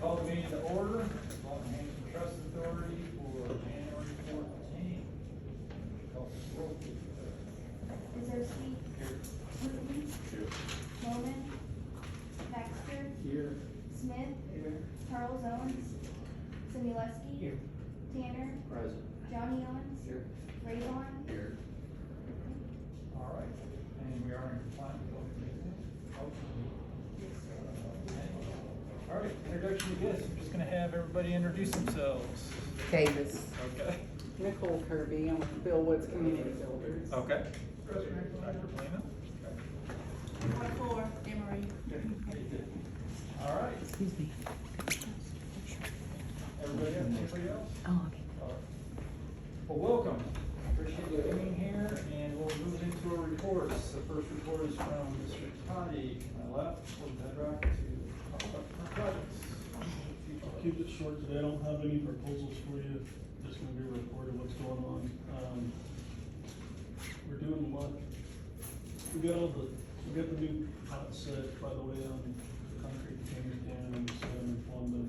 Call the meeting to order. Lawton Hampton Trust Authority for January 14th. Call this roll, please. Kozowski. Here. Wooten. Here. Lawton. Baxter. Here. Smith. Here. Charles Owens. Simulesky. Here. Tanner. Present. Johnny Owens. Here. Raybon. Here. All right, and we are in compliance with open meeting. All right, introduction to guests. I'm just gonna have everybody introduce themselves. Davis. Okay. Nicole Kirby, I'm with Bill Woods Community Builders. Okay. Dr. Polina. Four, Emery. All right. Excuse me. Everybody else, anybody else? Oh, okay. All right. Well, welcome. Appreciate you being here, and we'll move into our reports. The first report is from Mr. Toddy. To my left, from Bedrock to talk about current projects. I'll keep it short today. I don't have any proposals for you. Just gonna be a report of what's going on. We're doing a lot. We got the new hot set, by the way, on the concrete container dam and and plumbed them.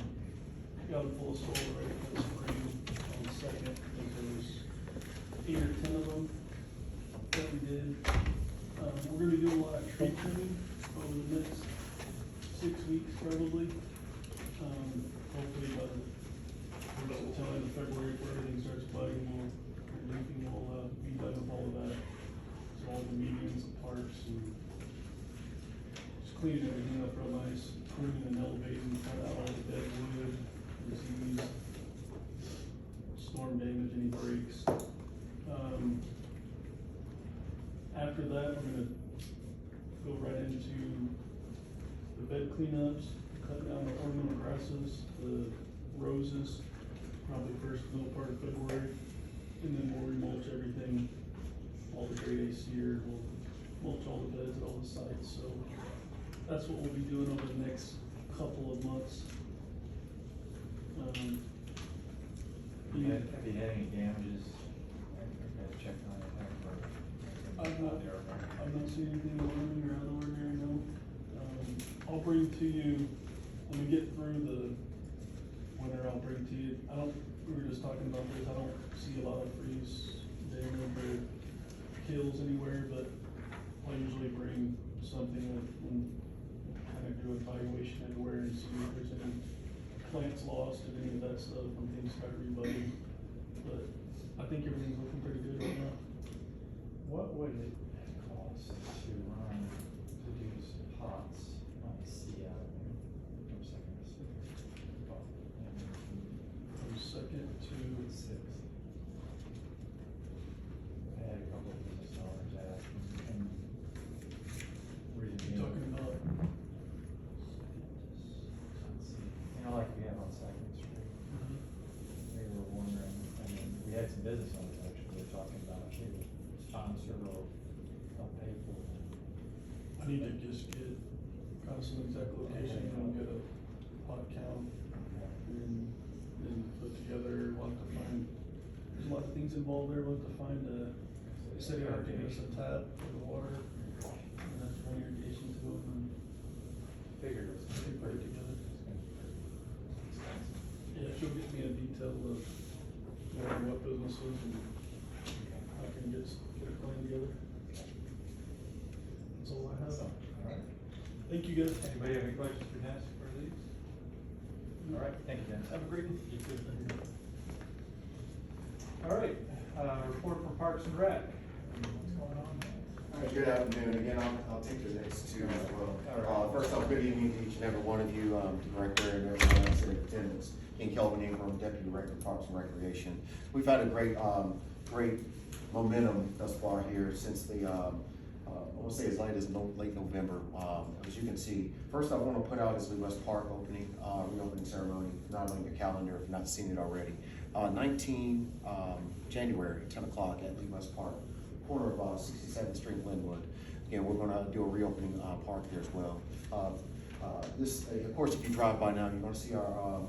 Got them full of soil ready for the spring on the second. I think there was 8 or 10 of them that we did. We're gonna be doing a lot of tree trimming over the next 6 weeks probably. Hopefully by the tail end of February, where everything starts budding, we'll be done with all of that. So all the medians, the parks, and just cleaning everything up real nice, pruning and elevating, cut out all the dead wood, disease, storm damage, any breaks. After that, we're gonna go right into the bed cleanups, cut down the ornamental grasses, the roses, probably first middle part of February, and then we'll remulch everything, all the grade A sear, we'll mulch all the beds at all the sites, so that's what we'll be doing over the next couple of months. Have you had any damages? I've checked on it. I've not seen anything alarming or out of the ordinary, no. I'll bring to you, when we get through the winter, I'll bring to you, we were just talking about this, I don't see a lot of freeze damage or kills anywhere, but I'll usually bring something and kind of do an evaluation everywhere and see if there's any plants lost and any of that stuff when things start rebudding. But I think everything's looking pretty good right now. What would it cost to run, to do some pots on the sea out there? From second to sixth. From second to Sixth. I had a couple of business owners ask, and reason you being. talking about. You know, like we have on Second Street, they were wondering, I mean, we had some business owners actually talking about, they would sponsor or help pay for it. I need to just get kind of some exact location and get a pot count and then put together, we'll have to find, there's a lot of things involved there, we'll have to find they said you have to give us a tap for the water and that's run irrigation to them and Figured it was put it pretty together. expensive. Yeah, she'll get me a detail of what businesses and I can get a plan together. That's all I have. Alright. Thank you guys. Anybody have any questions for Dennis for these? Alright, thank you, Dennis. Have a great one. You too. Alright, report from Parks and Rec. What's going on there? All right, good afternoon. Again, I'll take the next two as well. First off, good evening to each and every one of you, Director and everyone else in attendance. King Kelvin Ingram, Deputy Director of Parks and Recreation. We've had a great momentum thus far here since the, I want to say as late as late November. As you can see, first I want to put out is Lee West Park opening, reopening ceremony, not only your calendar if you've not seen it already. 19 January, 10 o'clock at Lee West Park, corner of 67th Street, Linwood. Again, we're going to do a reopening park here as well. This, of course, if you drive by now, you're going to see our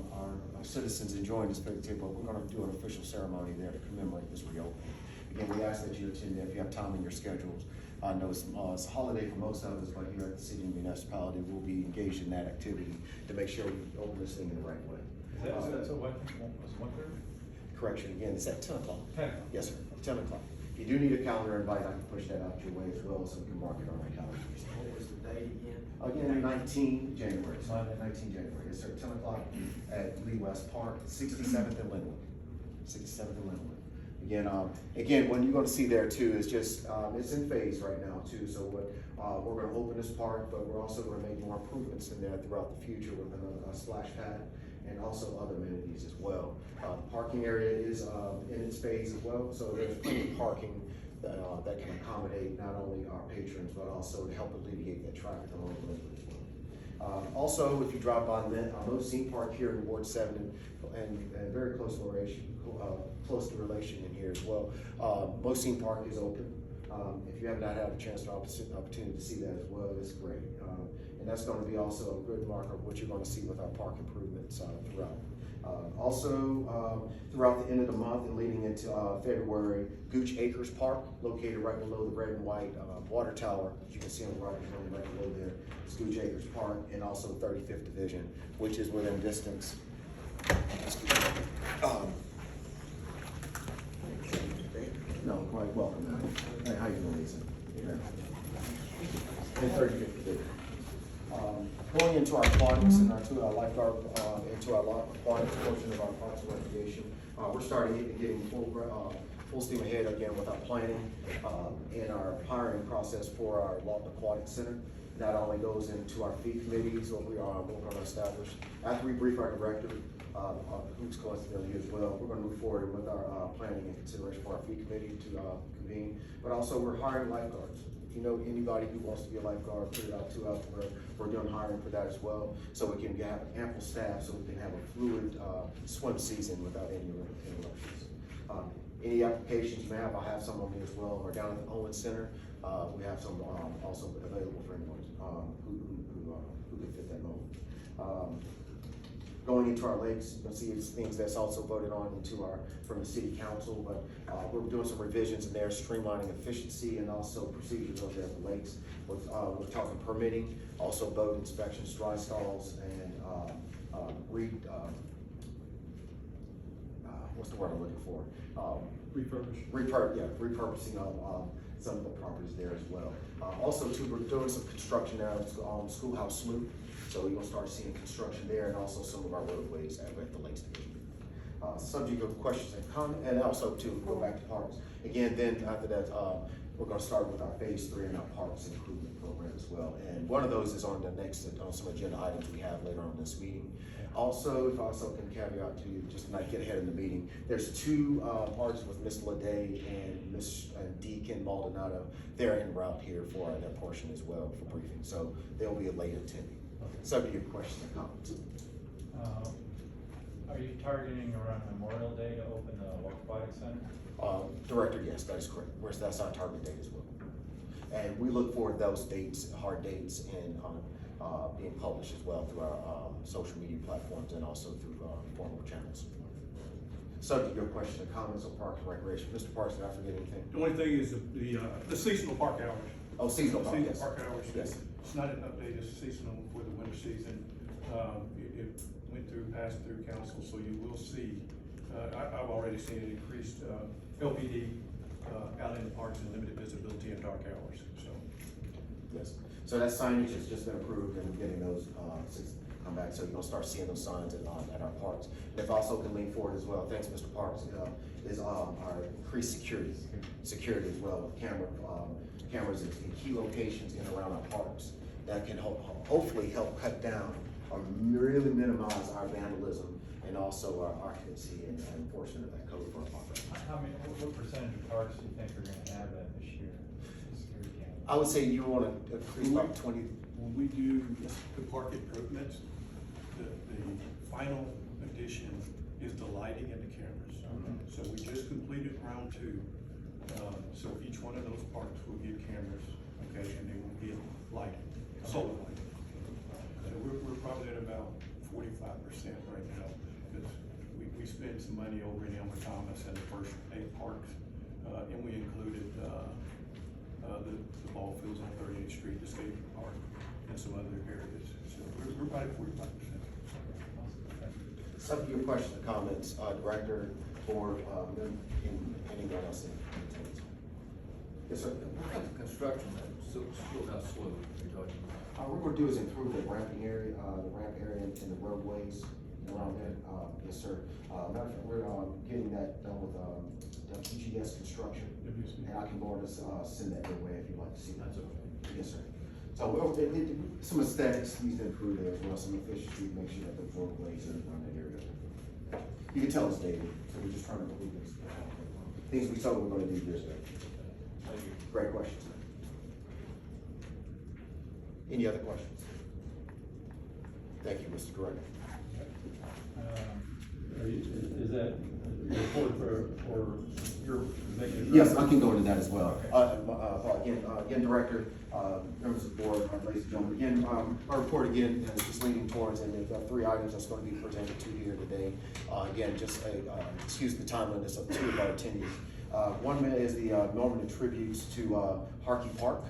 citizens enjoying this big table. We're going to do an official ceremony there to commemorate this reopening. Again, we ask that you attend if you have time in your schedules. I know it's a holiday for most of us, but here at the city municipality, we'll be engaged in that activity to make sure we open this thing in the right way. Is that so what, was 1:30? Correction, again, it's at 10 o'clock. 10 o'clock. Yes, sir, 10 o'clock. If you do need a calendar invite, I can push that out your way as well, so we can mark it on our calendars. What was the date again? Again, 19 January, Monday, 19 January, yes, sir, 10 o'clock at Lee West Park, 67th and Linwood. 67th and Linwood. Again, what you're gonna see there too is just, it's in phase right now too, so we're gonna open this park, but we're also gonna make more improvements in there throughout the future with a splash pad and also other amenities as well. The parking area is in its phase as well, so there's plenty of parking that can accommodate not only our patrons, but also to help alleviate that traffic along the Linwood as well. Also, if you drive by Mosine Park here in Ward 7 and very close to relation in here as well, Mosine Park is open. If you have not had a chance to opportunity to see that as well, it's great. And that's going to be also a good marker of what you're going to see with our park improvements throughout. Also, throughout the end of the month and leading into February, Gooch Acres Park, located right below the red and white water tower, as you can see on the right below there, it's Gooch Acres Park, and also 35th Division, which is within distance. No, quite welcome. Hey, how you doing, Lisa? And 35th Division. Going into our aquatics and into our lifeguard, into our aquatics portion of our parks and recreation, we're starting getting full steam ahead again with our planning and our hiring process for our Lawton Aquatic Center. That only goes into our fee committees, what we're going to establish. After we brief our director, who's coincidentally here as well, we're going to move forward with our planning and consideration for our fee committee to convene. But also, we're hiring lifeguards. If you know anybody who wants to be a lifeguard, put it out to us. We're doing hiring for that as well, so we can have ample staff, so we can have a fluid swim season without any interruptions. Any applications you may have, I'll have some on me as well. We're down at the Owen Center. We have some also available for anyone who can fit that mold. Going into our lakes, you'll see things that's also voted on from the city council, but we're doing some revisions in there, streamlining efficiency and also procedures over there at the lakes. We're talking permitting, also boat inspections, dry stalls, and what's the word I'm looking for? Repurposing of some of the properties there as well. Also, too, we're doing some construction now on Schoolhouse Loop. So you're gonna start seeing construction there, and also some of our roadways at the Lakes Division. Subject of questions and comments, and also to go back to parks. Again, then after that, we're gonna start with our phase 3 in our parks improvement program as well. And one of those is on the next, on some agenda items we have later on this meeting. Also, if I also can caveat to you, just to not get ahead of the meeting, there's 2 parks with Miss Lede and Miss Deacon Maldonado. They're en route here for that portion as well for briefing. So they'll be a late attending. Subject of questions and comments. Are you targeting around Memorial Day to open the Aquatic Center? Director, yes, that is correct. That's our target date as well. And we look forward to those dates, hard dates, and being published as well through our social media platforms and also through formal channels. Subject of questions and comments on Parks and Recreation. Mr. Parks, did I forget anything? The only thing is the seasonal park hours. Oh, seasonal park, yes. Park hours. Yes. It's not an update, it's seasonal for the winter season. It passed through council, so you will see, I've already seen an increased LPD out in the parks and limited visibility in dark hours, so. Yes, so that signage has just been approved and getting those come back, so you're gonna start seeing those signs at our parks. If I also can lean forward as well, thanks Mr. Parks, is our increased security as well, with cameras in key locations in and around our parks that can hopefully help cut down or really minimize our vandalism and also our occupancy and enforcement of that code for our parks. What percentage of parks do you think are gonna have that this year? Security cameras? I would say you want to increase by 20. When we do the park improvements, the final addition is the lighting and the cameras. So we just completed round 2. So each one of those parks will get cameras, okay, and they will get lighting, solar lighting. So we're probably at about 45% right now, because we spent some money over in Elmer Thomas and the first 8 parks, and we included the ball fields on 38th Street, the skate park, and some other areas. So we're about at 45%. Some of your questions or comments, Director, Board, and anyone else in attendance? Yes, sir. What kind of construction, schoolhouse slope you're talking about? What we're gonna do is improve the ramping area, and the roadways around there. Yes, sir. Matter of fact, we're, getting that done with, the PGS construction. And I can go on to, send that your way if you'd like to see that. That's okay. Yes, sir. So some aesthetics needs to improve there as well, some efficiency to make sure that the roadways are around that area. You can tell us, David, so we're just trying to believe this. Things we said we we're gonna do years ago. Thank you. Great questions. Any other questions? Thank you, Mr. Director. Is that a report for your making? Yes, I can go into that as well. Okay. Again, Director, members of the board, ladies and gentlemen, again, our report again is just leaning towards, and there are 3 items that's going to be presented to you here today. Again, just excuse the timeliness of 2 of our attendees. One is the Norman tributes to Harkey Park.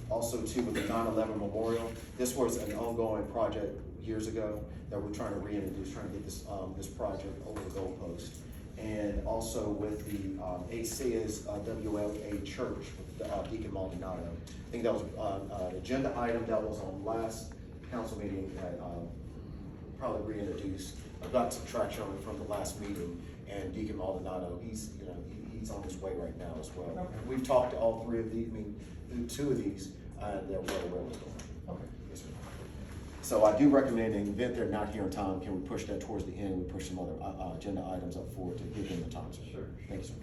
Also too with the 9/11 Memorial. This was an ongoing project years ago that we're trying to reintroduce, trying to get this, this project over the goalpost. And also with the ACEA's WLA Church with Deacon Maldonado. I think that was an agenda item that was on last council meeting that probably reintroduced. I got some traction on it from the last meeting, and Deacon Maldonado, he's on his way right now as well. Okay. We've talked to all 3 of these, 2 of these, they're well aware of what's going on. Okay. Yes, sir. So I do recommend, in the event they're not here in time, can we push that towards the end? We push some other agenda items up forward to give them the time, sir. Sure. Thank you, sir.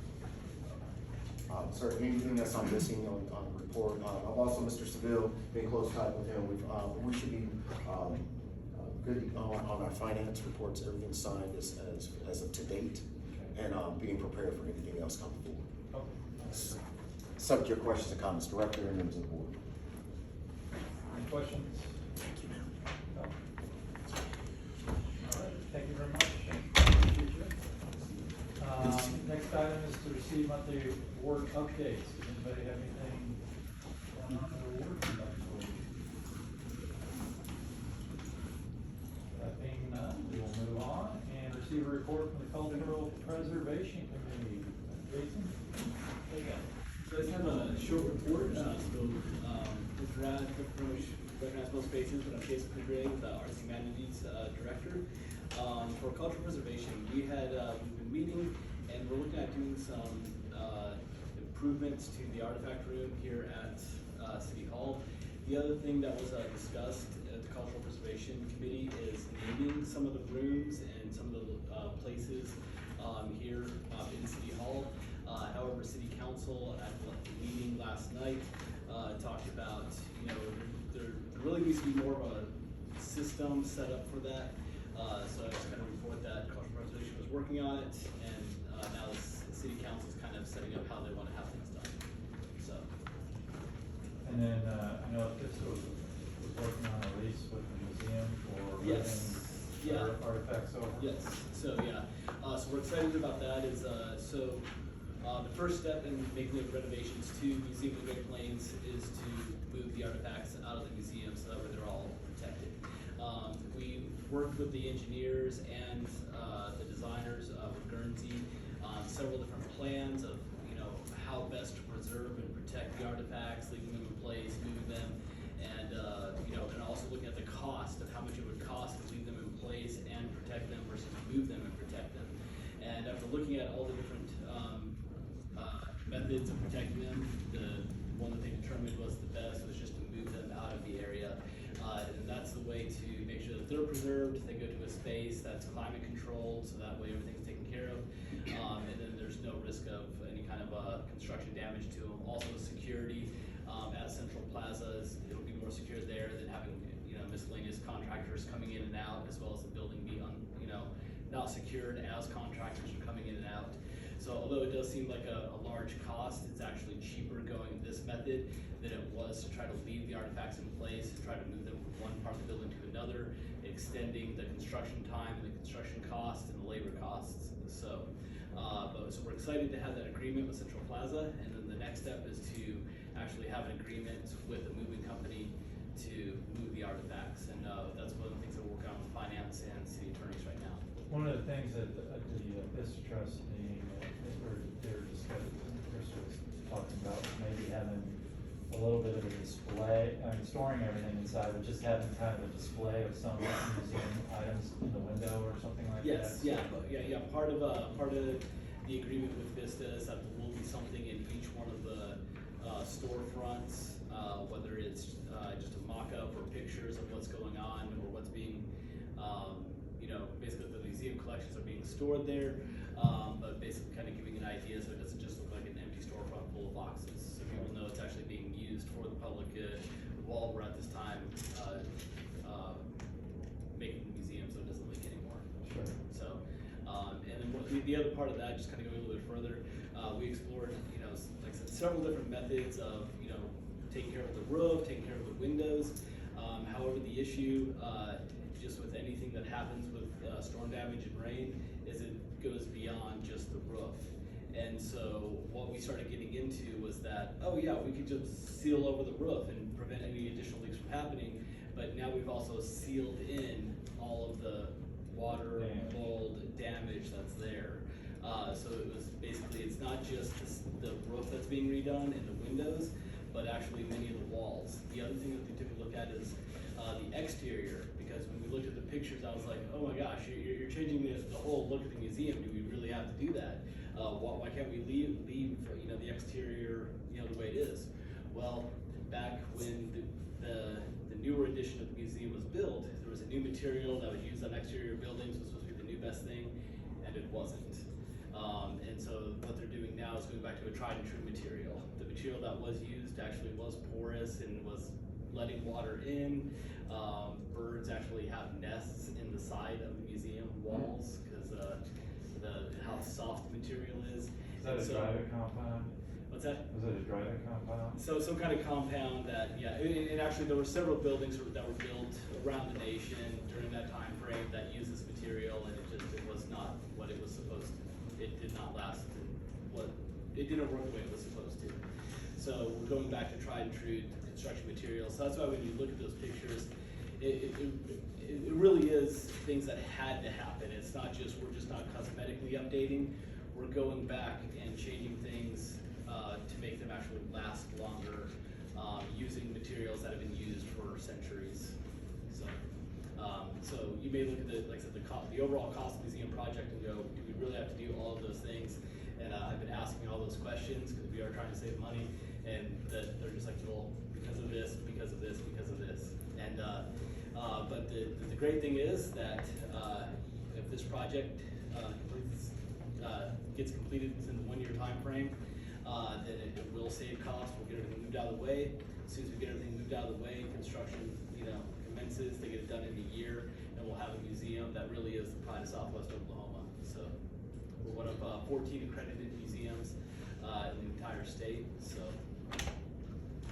Sir, anything else I'm missing on the report? I've also, Mr. Seville, been in close contact with him. We should be good on our finance reports. Everything's signed as of to date, and being prepared for anything else coming forward. Okay. Subject to your questions and comments, Director and members of the board. Any questions? Thank you, ma'am. No? All right, thank you very much. Appreciate you. Next item is to receive monthly award updates. Does anybody have anything going on in the award? That being none, we will move on and receive a report from the Cultural Preservation Committee. Jason? So I just have a short report, with Rad, recognize most faces, but I'm Jason Pedre, the Arts and Humanities Director. For cultural preservation, we've been meeting, and we're looking at doing some improvements to the artifact room here at City Hall. The other thing that was discussed at the Cultural Preservation Committee is naming some of the rooms and some of the places here in City Hall. However, City Council at the meeting last night talked about, there really needs to be more of a system set up for that. So I just kind of report that Cultural Preservation was working on it, and now the City Council is kind of setting up how they want to have things done. So. And then, I know this was working on a lease with the museum for Yes. bringing Yeah. artifacts over. Yes, so yeah, so we're excited about that is, the first step in making the renovations to Museum of the Great Plains is to move the artifacts out of the museum so that way they're all protected. We worked with the engineers and the designers with Guernsey on several different plans of, how best to preserve and protect the artifacts, leaving them in place, moving them, and and also looking at the cost of how much it would cost to leave them in place and protect them versus move them and protect them. And after looking at all the different methods of protecting them, the one that they determined was the best was just to move them out of the area. And that's the way to make sure that they're preserved. They go to a space that's climate controlled, so that way everything's taken care of. And then there's no risk of any kind of construction damage to them. Also security at Central Plazas, it'll be more secure there than having miscellaneous contractors coming in and out, as well as the building be not secured as contractors are coming in and out. So although it does seem like a large cost, it's actually cheaper going this method than it was to try to leave the artifacts in place and try to move them from one part of the building to another. If extending the construction time and the construction costs and the labor costs. So we're excited to have that agreement with Central Plaza, and then the next step is to actually have an agreement with the moving company to move the artifacts, and that's one of the things that we're working on with finance and city attorneys right now. One of the things that at the Vista Trust meeting, they were discussing, Chris was talking about maybe having a little bit of a display, I mean, storing everything inside, but just having kind of a display of some museum items in the window or something like that. Yes, yeah, part of the agreement with Vista is that there will be something in each one of the storefronts, whether it's just a mock-up or pictures of what's going on or what's being, basically the museum collections are being stored there, but basically kind of giving an idea so it doesn't just look like an empty storefront full of boxes, so people know it's actually being used for the public good while we're at this time making the museum so it doesn't leak anymore. Sure. So, and then the other part of that, just kind of going a little bit further, we explored, like I said, several different methods of, taking care of the roof, taking care of the windows. However, the issue, just with anything that happens with storm damage and rain, is it goes beyond just the roof. And so what we started getting into was that, oh yeah, we could just seal over the roof and prevent any additional leaks from happening, but now we've also sealed in all of the water, mold, damage that's there. So it was basically, it's not just the roof that's being redone and the windows, but actually many of the walls. The other thing that we took a look at is the exterior, because when we looked at the pictures, I was like, oh my gosh, you're changing the whole look of the museum. Do we really have to do that? Why can't we leave the exterior the way it is? Well, back when the newer edition of the museum was built, there was a new material that was used on exterior buildings, was supposed to be the new best thing, and it wasn't. And so what they're doing now is going back to a tried and true material. The material that was used actually was porous and was letting water in. Birds actually have nests in the side of the museum walls because how soft the material is. Is that a drydock compound? What's that? Was it a drydock compound? So some kind of compound that, and actually there were several buildings that were built around the nation during that time frame that used this material, and it was not what it was supposed to. It did not last, it didn't work the way it was supposed to. So we're going back to tried and true construction materials. So that's why when you look at those pictures, it really is things that had to happen. It's not just, we're just not cosmetically updating. We're going back and changing things to make them actually last longer, using materials that have been used for centuries. So you may look at the overall cost of the museum project and go, do we really have to do all of those things? And I've been asking all those questions because we are trying to save money, and that they're just like, well, because of this, because of this, because of this. And but the great thing is that if this project gets completed within the 1 year time frame, then it will save costs. We'll get everything moved out of the way. As soon as we get everything moved out of the way, construction commences. They get it done in a year, and we'll have a museum that really is the pride of Southwest Oklahoma. So we're one of 14 accredited museums in the entire state. So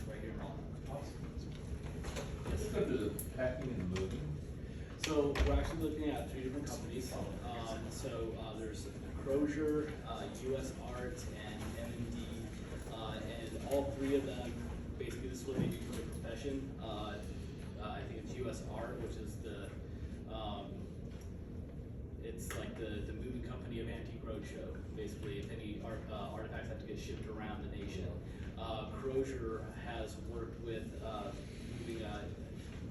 right here in Lawton. Awesome. Let's go to the packing and moving. So we're actually looking at 3 different companies. There's Crozier, US Art, and M&D, and all 3 of them, basically this is what they do for their profession. I think it's US Art, which is it's like the moving company of Antique Roadshow. Basically, if any artifacts have to get shipped around the nation. Crozier has worked with moving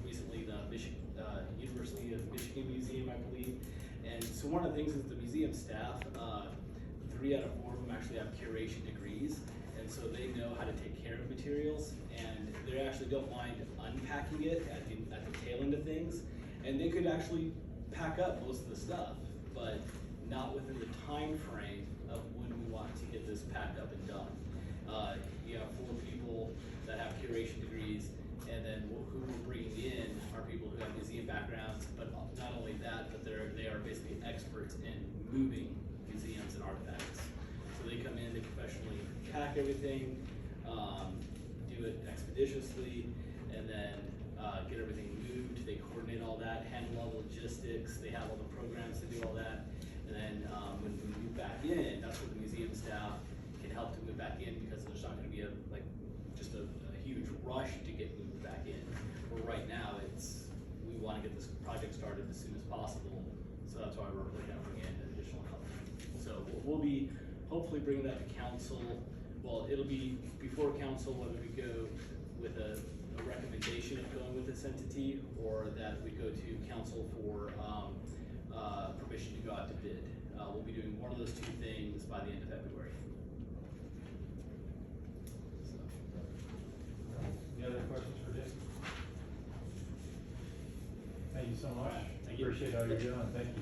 recently the University of Michigan Museum, I believe. And so one of the things is the museum staff, 3 out of 4 of them actually have curation degrees, and so they know how to take care of materials, and they actually don't mind unpacking it at the tail end of things, and they could actually pack up most of the stuff, but not within the time frame of when we want to get this packed up and done. You have 4 people that have curation degrees, and then who we're bringing in are people who have museum backgrounds, but not only that, but they are basically experts in moving museums and artifacts. So they come in, they professionally pack everything, do it expeditiously, and then get everything moved. They coordinate all that, handle all the logistics, they have all the programs to do all that. And then, when we move back in, that's where the museum staff can help to move back in, because there's not gonna be a huge rush to get moved back in. Where right now, we wanna get this project started as soon as possible, so that's why we're looking at bringing in additional help. So we'll be hopefully bringing that to council. Well, it'll be before council whether we go with a recommendation of going with this entity, or that we go to council for permission to go out to bid. We'll be doing one of those two things by the end of February. So. Any other questions for Dick? Thank you so much. Thank you. Appreciate all you're doing, thank you.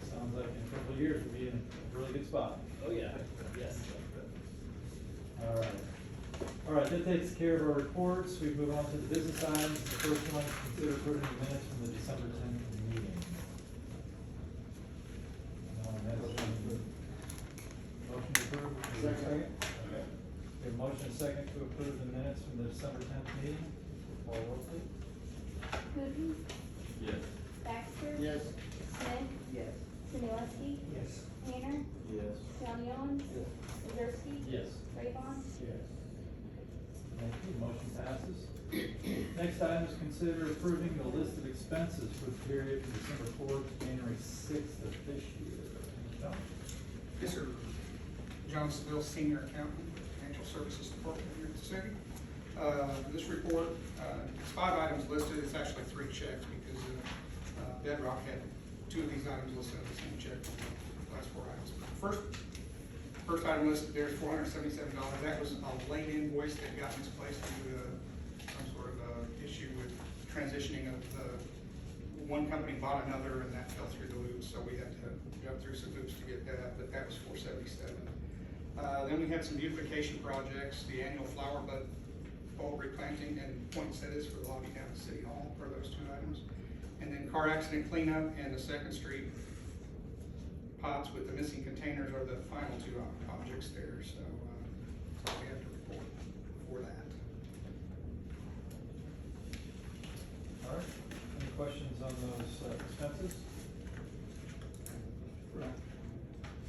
Sounds like in a couple of years we'll be in a really good spot. Oh yeah, yes. All right, that takes care of our reports. We move on to the business items. The first one, consider approving the minutes from the December 10th meeting. Motion to approve. Is there a second? Okay. We have a motion and a second to approve the minutes from the December 10th meeting. Call roll, please. Wooten, Yes. Baxter. Yes. Smith. Yes. Simileski. Yes. Tanner. Yes. Johnny Owens. Kuzensky. Yes. Rayvon. Yes. Thank you, motion passes. Next item is consider approving the list of expenses for the period from December 4th to January 6th of this year. John? Yes, sir. John Seville, Senior Accountant, Financial Services Department here at the city. This report, it's 5 items listed, it's actually 3 checks because Bedrock had 2 of these items listed on the same check, last 4 items. First item listed there is $477. That was a late invoice that got misplaced due to some sort of issue with transitioning of one company bought another, and that fell through the loops, so we had to go through some hoops to get that, but that was $477. Then we had some beautification projects, the annual flower bud bulb replanting and poinsettias for the lobby down at City Hall for those 2 items. And then car accident cleanup and the 2nd Street pots with the missing containers are the final 2 objects there, so that's all we have to report for that. All right, any questions on those expenses?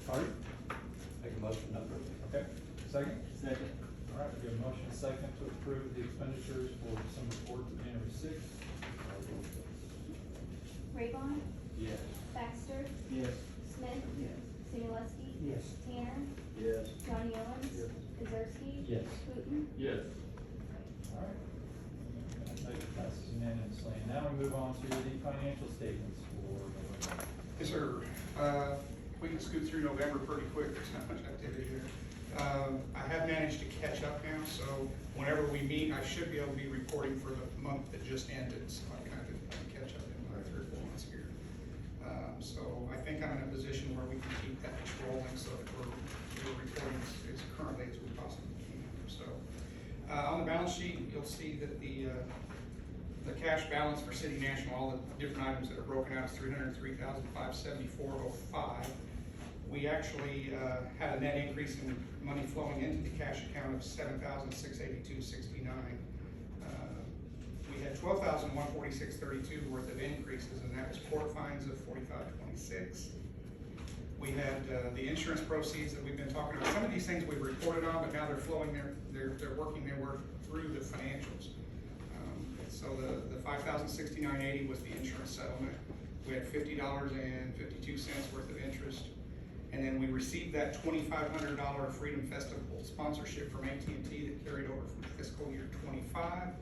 Pardon? Make a motion number. Okay, second? Second. All right, we have a motion and a second to approve the expenditures for December 4th to January 6th. Rayvon. Yes. Baxter. Yes. Smith. Yes. Simileski. Yes. Tanner. Yes. Johnny Owens. Yes. Kuzensky. Yes. Wooten. Yes. All right. That passes unanimously. And now we move on to the financial statements for November. Yes, sir. We can scoot through November pretty quick, there's not much activity here. I have managed to catch up now, so whenever we meet, I should be able to be reporting for the month that just ended, so I kind of catch up in my 3 or 4 months here. So I think I'm in a position where we can keep that rolling, so that we're reporting as currently as we possibly can. So on the balance sheet, you'll see that the cash balance for City National, all the different items that are broken out, is $303,574.05. We actually had a net increase in money flowing into the cash account of $7,682.69. We had $12,146.32 worth of increases, and that was court fines of $45.26. We had the insurance proceeds that we've been talking about. Some of these things we've reported on, but now they're flowing they're working their way through the financials. So the $5,069.80 was the insurance settlement. We had $50.52 worth of interest. And then we received that $2,500 Freedom Festival sponsorship from AT&T that carried over from fiscal year 25.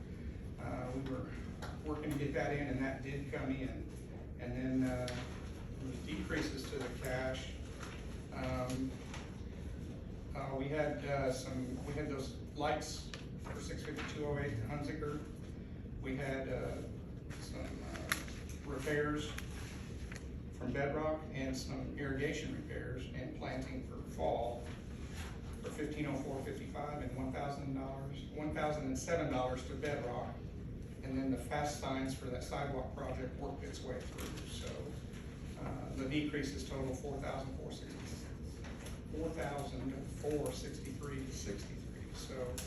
We were working to get that in, and that did come in. And then the decreases to the cash. We had those lights for 65208 Hunziker. We had some repairs from Bedrock and some irrigation repairs and planting for fall for $1,504.55 and $1,007 to Bedrock. And then the fast signs for that sidewalk project worked its way through. So the decreases total $4,463.63.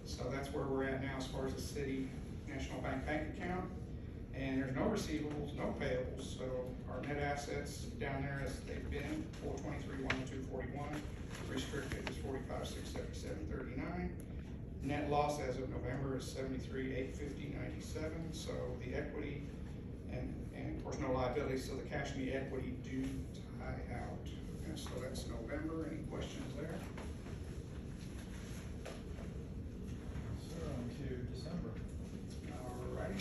So that's where we're at now as far as the city. National Bank account. And there's no receivables, no payables, so our net assets down there as they've been, 423,102,41. Restricted is 45,677,39. Net loss as of November is 73,850,97. So the equity and of course no liabilities, so the cash and the equity do tie out. And so that's November. Any questions there? So on to December. All right.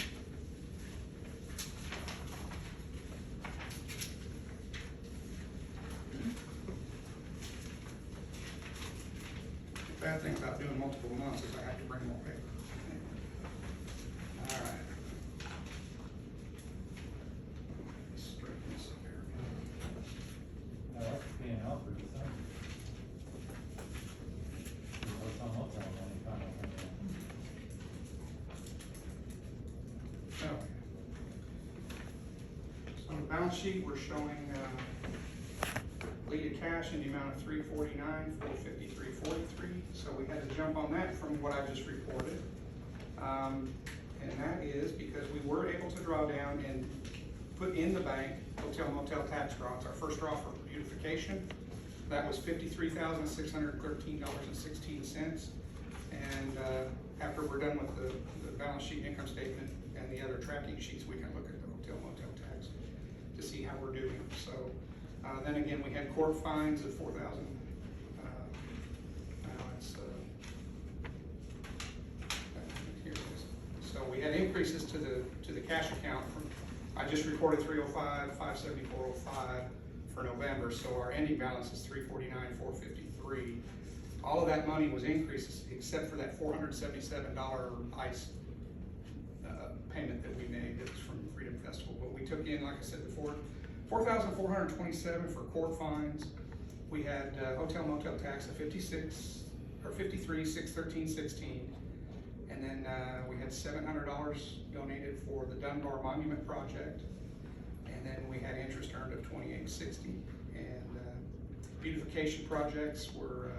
Bad thing about doing multiple months is I have to bring more paper. All right. Straighten this up here. Now, that's being out for December. Hotel, any comment on that? Oh. So on the balance sheet, we're showing, depleted cash in the amount of $349,453.43. So we had to jump on that from what I just reported. And that is because we were able to draw down and put in the bank hotel motel tax draw. It's our first draw for beautification. That was $53,613.16. And after we're done with the balance sheet, income statement, and the other tracking sheets, we can look at the hotel motel tax to see how we're doing. So then again, we had court fines of $4,000. Here it is. So we had increases to the cash account from, I just reported 305, 574.05 for November. So our ending balance is 349,453. All of that money was increases except for that $477 ICE payment that we made that was from Freedom Festival. But we took in, like I said before, $4,427 for court fines. We had hotel motel tax of 53,613.16, and then we had $700 donated for the Dunbar Monument project, and then we had interest earned of $28.60. And beautification projects were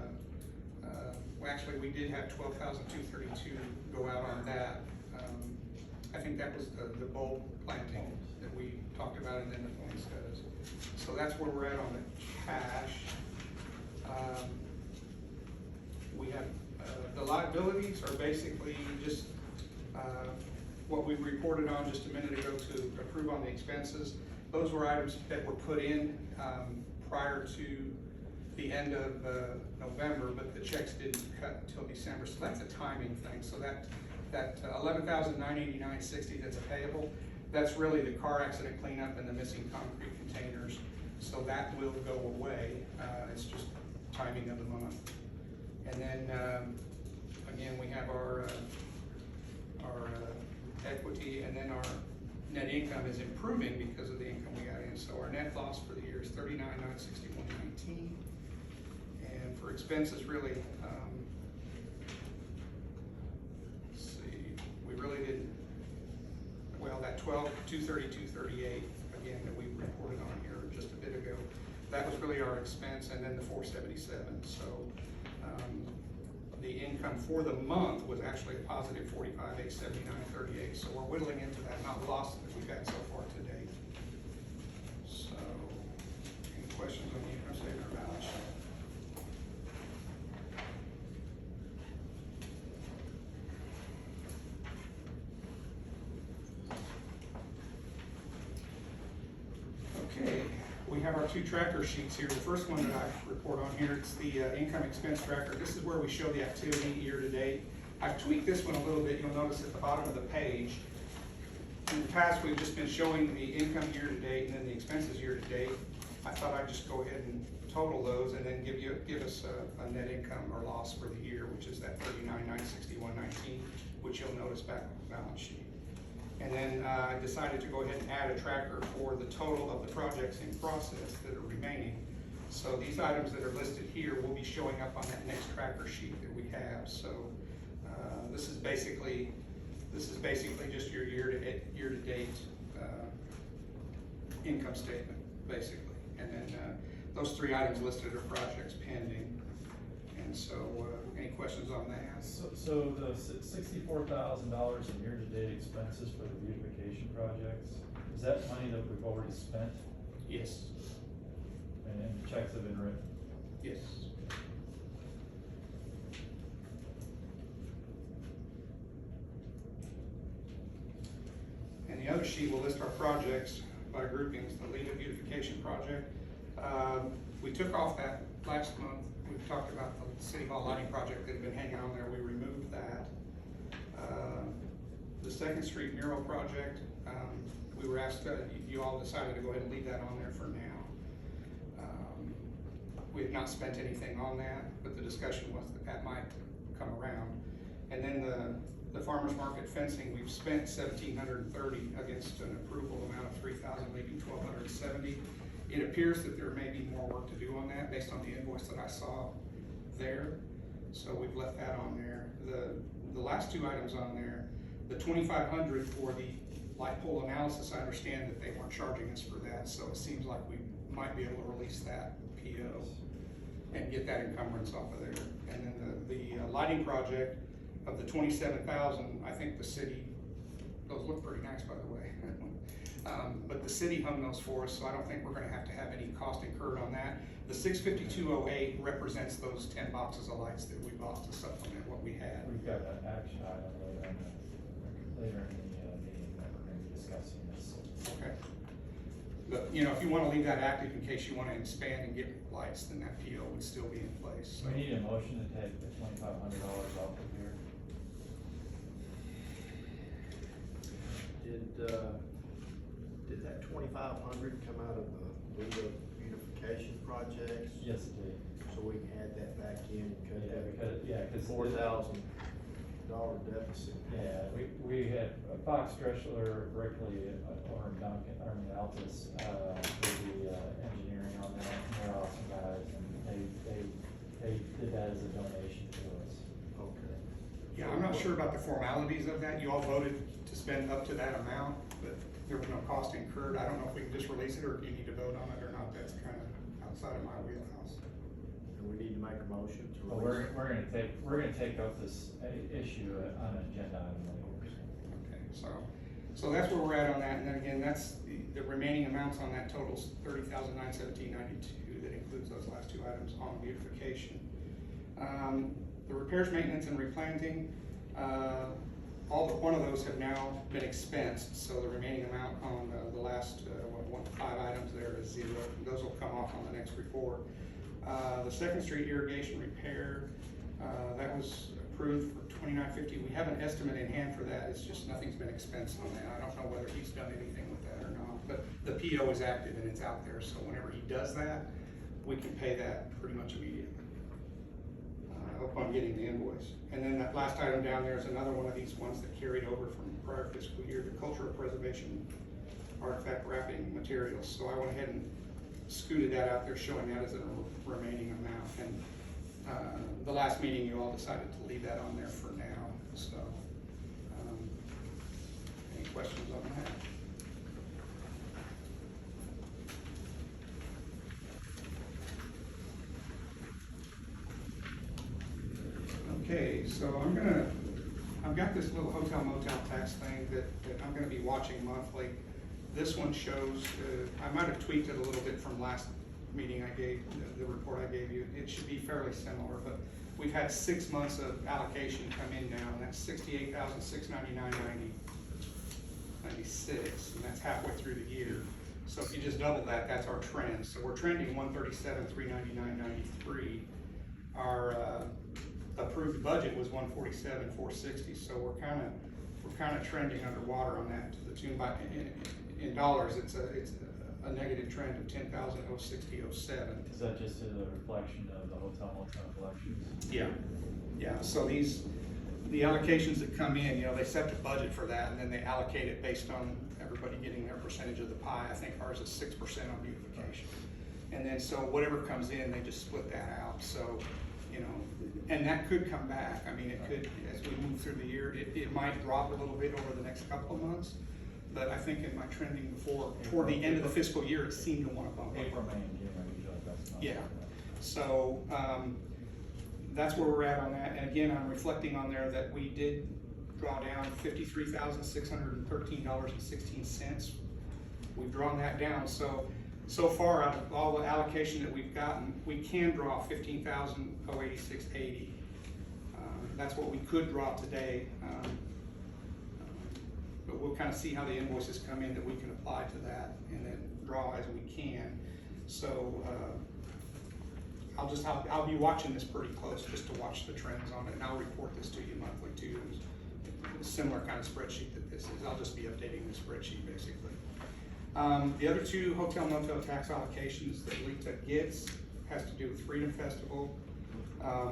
well, actually we did have $12,232 go out on that. I think that was the bulb planting that we talked about, and then the poinsettias. So that's where we're at on the cash. We have the liabilities are basically just what we reported on just a minute ago to approve on the expenses. Those were items that were put in prior to the end of November, but the checks didn't cut until December. So that's a timing thing. So that $11,989.60 that's a payable, that's really the car accident cleanup and the missing concrete containers. So that will go away. It's just timing of the month. And then again, we have our equity, and then our net income is improving because of the income we got in. So our net loss for the year is $39,961.19. And for expenses, really, let's see, we really didn't, well, that $12,232.38 again that we reported on here just a bit ago, that was really our expense, and then the $477. So the income for the month was actually a positive $45,879.38. So we're whittling into that amount of loss that we've had so far to date. So any questions on the income statement or balance sheet? Okay, we have our two tracker sheets here. The first one that I report on here, it's the income expense tracker. This is where we show the activity year to date. I've tweaked this one a little bit. You'll notice at the bottom of the page, in the past we've just been showing the income year to date and then the expenses year to date. I thought I'd just go ahead and total those and then give us a net income or loss for the year, which is that $39,961.19, which you'll notice back on the balance sheet. And then I decided to go ahead and add a tracker for the total of the projects in process that are remaining. So these items that are listed here will be showing up on that next tracker sheet that we have. So this is basically just your year to date income statement, basically. And then those three items listed are projects pending. And And so, any questions on that? So the $64,000 in year-to-date expenses for the beautification projects, is that money that we've already spent Yes, and checks have been written? yes. And the other sheet will list our projects by groupings. The Lita beautification project. We took off that last month. We've talked about the City Hall lighting project that had been hanging on there. We removed that. The Second Street mural project, we were asked, you all decided to go ahead and leave that on there for now. We have not spent anything on that, but the discussion was that that might come around. And then the farmer's market fencing, we've spent $1,730 against an approval amount of $3,000, leaving $1,270. It appears that there may be more work to do on that based on the invoice that I saw there. So we've left that on there. The last two items on there, the $2,500 for the light pole analysis, I understand that they weren't charging us for that, so it seems like we might be able to release that PO and get that encumbrance off of there. And then the lighting project of the $27,000, I think the city, those look pretty nice, by the way. But the city hung those for us, so I don't think we're gonna have to have any cost incurred on that. The $652.08 represents those 10 boxes of lights that we bought to supplement what we had. We've got an action item later in the meeting that we're gonna be discussing this. Okay. But, you know, if you wanna leave that active in case you wanna expand and get lights, then that PO would still be in place. So we need a motion to take the $2,500 off of here. Did that 2,500 come out of the Lita beautification projects? Yes, it did. So we can add that back in and cut that Because $4,000 deficit. Yeah, we had Fox, Dreschler, Brickley, or Duncan, or Altus, did the engineering on that, and they're awesome guys, and they did that as a donation to us. Okay. Yeah, I'm not sure about the formalities of that. You all voted to spend up to that amount, but there was no cost incurred. I don't know if we can just release it, or if you need to vote on it or not. That's kind of outside of my wheelhouse. And we need to make a motion to Well, release. we're gonna take up this issue on an agenda item later. Okay, so that's where we're at on that. And then again, that's the remaining amounts on that totals $30,917.92. That includes those last two items on beautification. The repairs, maintenance, and replanting, all but one of those have now been expensed, so the remaining amount on the last 5 items there is 0. Those will come off on the next report. The Second Street irrigation repair, that was approved for $29.50. We have an estimate in hand for that. It's just nothing's been expensed on that. I don't know whether he's done anything with that or not, but the PO is active and it's out there, so whenever he does that, we can pay that pretty much immediately upon getting the invoice. And then that last item down there is another one of these ones that carried over from prior fiscal year, the cultural preservation artifact wrapping materials. So I went ahead and scooted that out there, showing that as a remaining amount. And the last meeting, you all decided to leave that on there for now. So, any questions on that? Okay, so I've got this little hotel motel tax thing that I'm gonna be watching monthly. This one shows, I might have tweaked it a little bit from last meeting I gave, the report I gave you. It should be fairly similar, but we've had 6 months of allocation come in now, and that's $68,699.96, and that's halfway through the year. So if you just double that, that's our trend. So we're trending $137,399.93. Our approved budget was $147,460, so we're kind of trending underwater on that to the tune by in dollars. It's a negative trend of $10,060.07. Is that just a reflection of the hotel motel collections? Yeah. So the allocations that come in, they set the budget for that, and then they allocate it based on everybody getting their percentage of the pie. I think ours is 6% on beautification, and then so whatever comes in, they just split that out. So, and that could come back. I mean, it could, as we move through the year, it might drop a little bit over the next couple of months. But I think in my trending before, toward the end of the fiscal year, it seemed to want to bump up. April, May, and June are usually best months. Yeah. So that's where we're at on that, and again, I'm reflecting on there that we did draw down $53,613.16. We've drawn that down, so far, out of all the allocation that we've gotten, we can draw $15,086.80. That's what we could draw today, but we'll kind of see how the invoices come in that we can apply to that and then draw as we can. So I'll be watching this pretty close just to watch the trends on it, and I'll report this to you monthly too. It's a similar kind of spreadsheet that this is. I'll just be updating the spreadsheet basically. The other two hotel motel tax allocations that Lita gets has to do with Freedom Festival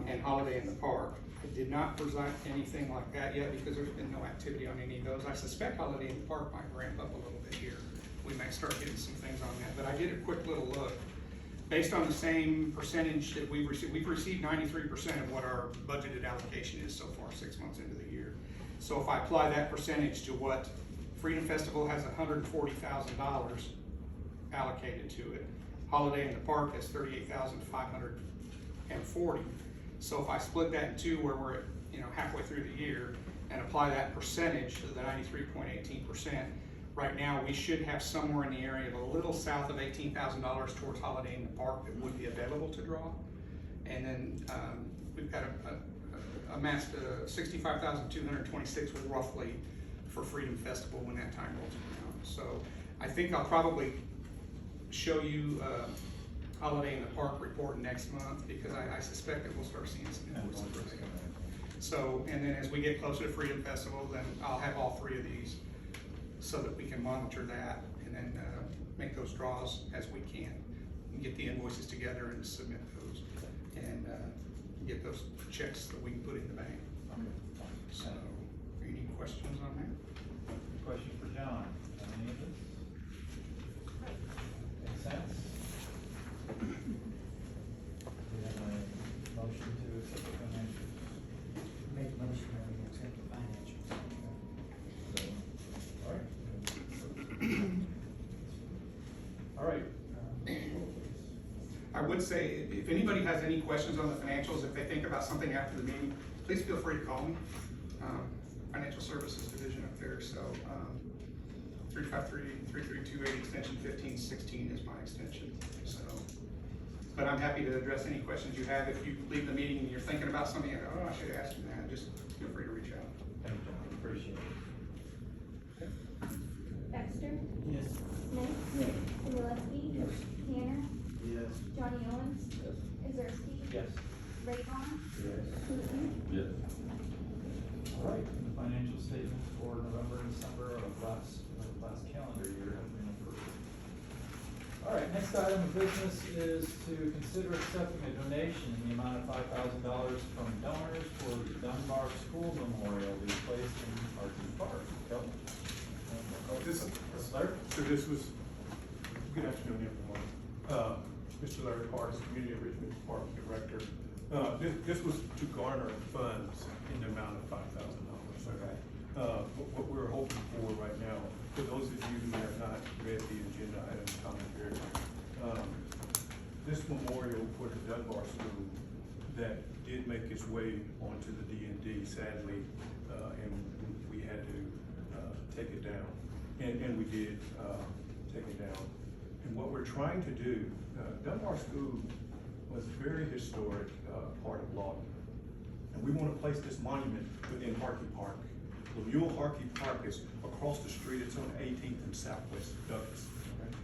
and Holiday in the Park. I did not present anything like that yet because there's been no activity on any of those. I suspect Holiday in the Park might ramp up a little bit here. We might start getting some things on that, but I did a quick little look. Based on the same percentage that we've received 93% of what our budgeted allocation is so far, 6 months into the year. So if I apply that percentage to what Freedom Festival has $140,000 allocated to it, Holiday in the Park has $38,540. So if I split that in two, where we're at, halfway through the year, and apply that percentage to the 93.18%, right now we should have somewhere in the area of a little south of $18,000 towards Holiday in the Park that would be available to draw, and then we've got amassed $65,226 roughly for Freedom Festival when that time rolls around. So I think I'll probably show you Holiday in the Park report next month, because I suspect that we'll start seeing some invoices. So, and then as we get closer to Freedom Festival, then I'll have all three of these so that we can monitor that and then make those draws as we can and get the invoices together and submit those and get those checks that we can put in the bank. So, any questions on that? Question for John, on any of this? Makes sense? Do you have a motion to accept the financials? Make a motion that we accept the financials. All right. I would say, if anybody has any questions on the financials, if they think about something after the meeting, please feel free to call me. Financial Services Division up there, so 353-3328 extension 1516 is my extension. So, but I'm happy to address any questions you have. If you leave the meeting and you're thinking about something, you go, oh, I should have asked you that, just feel free to reach out. Thank you, John, appreciate it. Baxter? Yes. Smith? Yes. Gillespie? Yes. Tanner? Yes. Johnny Owens? Yes. Isarski? Yes. Raycon? Yes. Wooten? Yes. All right, the financial statements for November and December of last calendar year have been approved. All right, next item of business is to consider accepting a donation in the amount of $5,000 from donors for the Dunbar School Memorial to be placed in Archie Park. Kelly? Larry? So this was, good afternoon, everyone. Mr. Larry Parks, Community Enrichment Park Director. This was to garner funds in the amount of $5,000. Okay. What we're hoping for right now, for those of you who have not read the agenda items commentary, this memorial for the Dunbar School that did make its way onto the D&D, sadly, and we had to take it down. And we did take it down. And what we're trying to do, Dunbar School was a very historic part of Lawton. And we want to place this monument within Harkey Park. Lemuel Harkey Park is across the street. It's on 18th and Southwest Douglas.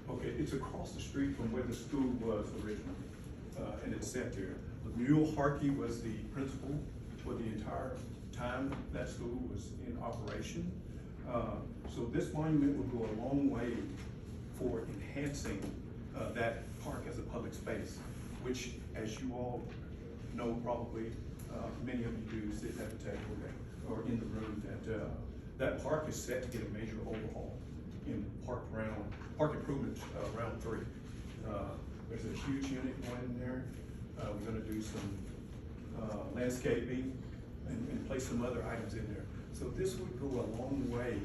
Okay, it's across the street from where the school was originally, and it's set there. Lemuel Harkey was the principal for the entire time that school was in operation. So this monument will go a long way for enhancing that park as a public space, which, as you all know probably, many of you do sit at the table or in the room, that park is set to get a major overhaul in park improvement round 3. There's a huge unit going in there. We're gonna do some landscaping and place some other items in there. So this would go a long way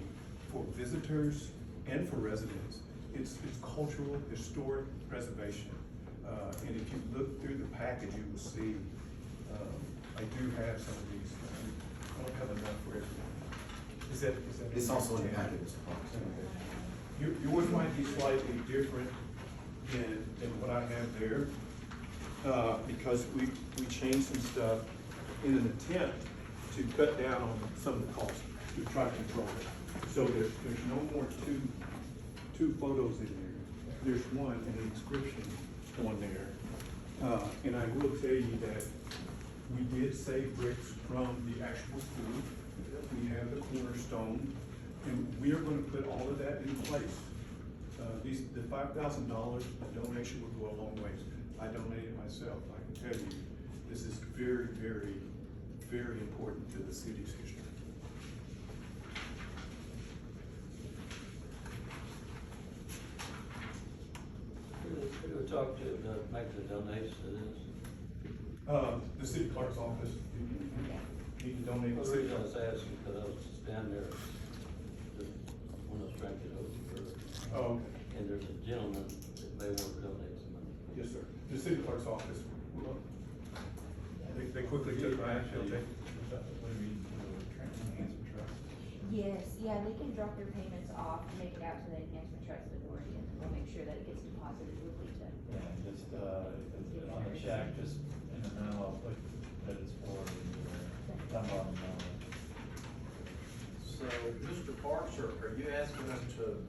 for visitors and for residents. It's cultural, historic preservation. And if you look through the package, you will see I do have some of these, I don't have enough for everyone. Is that? It's also in the packet, Mr. Parks. Yours might be slightly different than what I have there, because we changed some stuff in an attempt to cut down on some of the costs, to try to control it. So there's no more two photos in there. There's one and an inscription on there. And I will tell you that we did save bricks from the actual school. We have the cornerstone, and we are gonna put all of that in place. The $5,000, the donation will go a long ways. I donated myself, I can tell you, this is very, very, very important to the city's history. Who do we talk to, make the donation to this? The city clerk's office, you can donate. Well, the reason I was asking, because I was just down there, just when I was trying to get over for, Oh, and there's a gentleman that may want to donate some money. yes, sir. The city clerk's office, they quickly took my action, okay? Yes, yeah, they can drop their payments off, make it out to the Enhancement Trust Authority, and we'll make sure that it gets deposited weekly to. Yeah, just, if it's on the check, just in the memo, I'll put that it's for the, bottom line. So, Mr. Parks, are you asking us to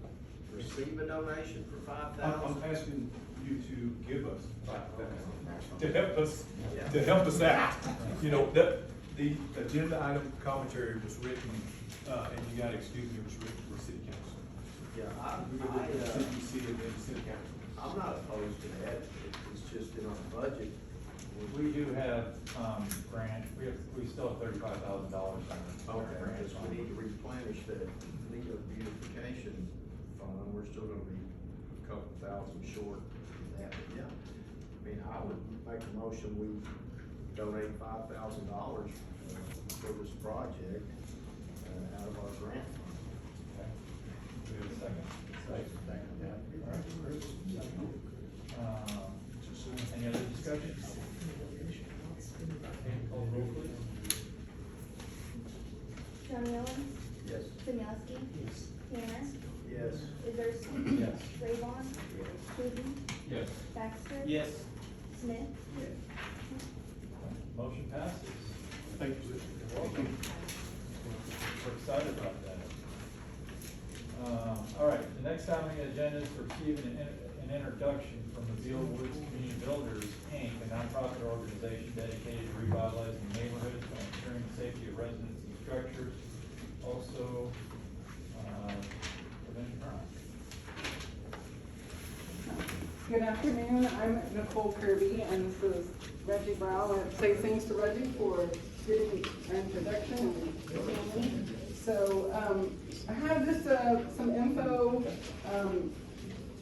receive a donation for $5,000? I'm asking you to give us $5,000 to help us out. You know, the agenda item commentary was written, and you gotta excuse me, it was written for city council. Yeah, We were with the CPC and then the city council. I'm not opposed to that, it's just in our budget. We do have, grant, we still have $35,000 on our Okay, grant because fund. we need to replenish that League of Beautification fund, we're still gonna be a couple thousand short of that, but yeah. I mean, I would make a motion, we donate $5,000 for this project, out of our grant fund. Okay. Do we have a second? Second, yeah. All right, Bruce. Any other discussion? Okay, call the roll, please. Tony Owens? Yes. Simielski? Yes. Tanner? Yes. Isarski? Yes. Rayvon? Coogan? Yes. Baxter? Yes. Smith? Motion passes. Thank you, sir. You're welcome. We're excited about that. All right, the next item on the agenda is to receive an introduction from the Beal Woods Community Builders, Inc., a nonprofit organization dedicated to revitalizing neighborhoods by ensuring the safety of residents and structures, also, preventing crime. Good afternoon, I'm Nicole Kirby, and this is Reggie Brown. I want to say thanks to Reggie for giving an introduction and family. So, I have just, some info,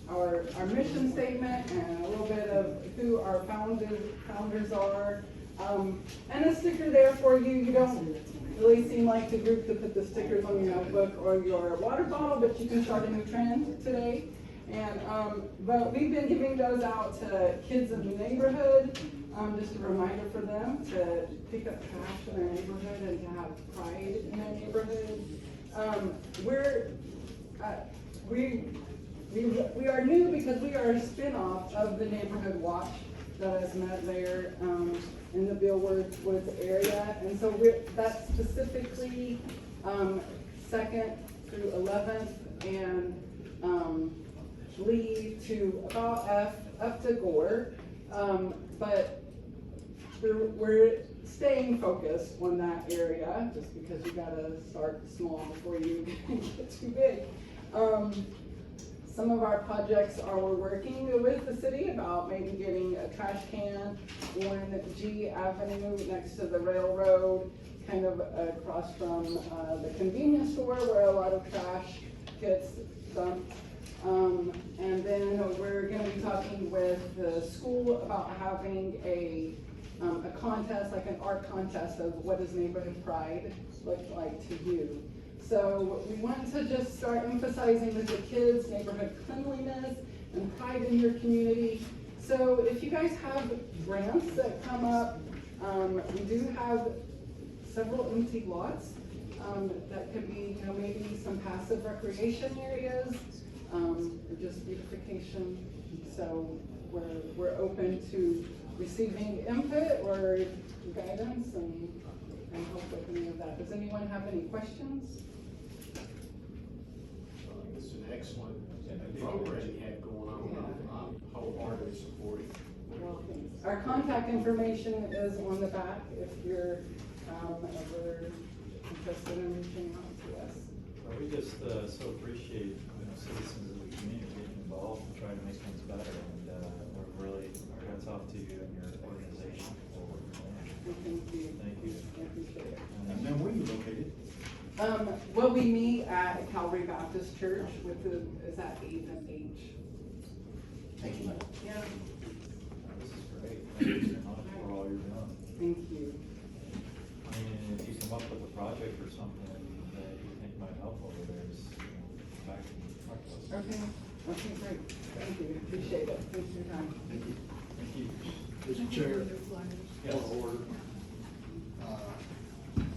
our mission statement and a little bit of who our founders are. And a sticker there for you. You don't really seem like the group to put the stickers on your notebook or your water bottle, but you can start a new trend today. And, but we've been giving those out to kids in the neighborhood, just a reminder for them to pick up trash in their neighborhood and to have pride in their neighborhood. We are new because we are a spin-off of the Neighborhood Watch that is met there, in the Beal Woods area. And so that's specifically, 2nd through 11th and, Lee to about F, up to Gore. But we're staying focused on that area, just because you gotta start small before you get too big. Some of our projects are we're working with the city about maybe getting a trash can on G Avenue next to the railroad, kind of across from the convenience store where a lot of trash gets dumped. And then we're gonna be talking with the school about having a contest, like an art contest of what does neighborhood pride look like to you. So we want to just start emphasizing with the kids neighborhood cleanliness and pride in your community. So if you guys have grants that come up We do have several empty lots, that could be, maybe some passive recreation areas, or just beautification. So we're open to receiving input or guidance and help with any of that. Does anyone have any questions? It's an excellent program you have going on. I wholeheartedly support it. Well, thanks. Our contact information is on the back if you're ever interested in reaching out to us. Well, we just so appreciate citizens of the community getting involved and trying to make things better. And we're really, our hats off to you and your organization for what you're doing. Well, thank you. Thank you. I appreciate it. And then where are you located? Well, we meet at Calvary Baptist Church with is that 8th and H? Thank you. Yeah, This is great. Thank you so much for all you're doing. thank you. I mean, if you come up with a project or something that you think might help over there, just come back and talk to us. Okay, great. Thank you, appreciate it. Thanks for your time. Thank you. Thank you. Mr. Chair, Yes. point of order.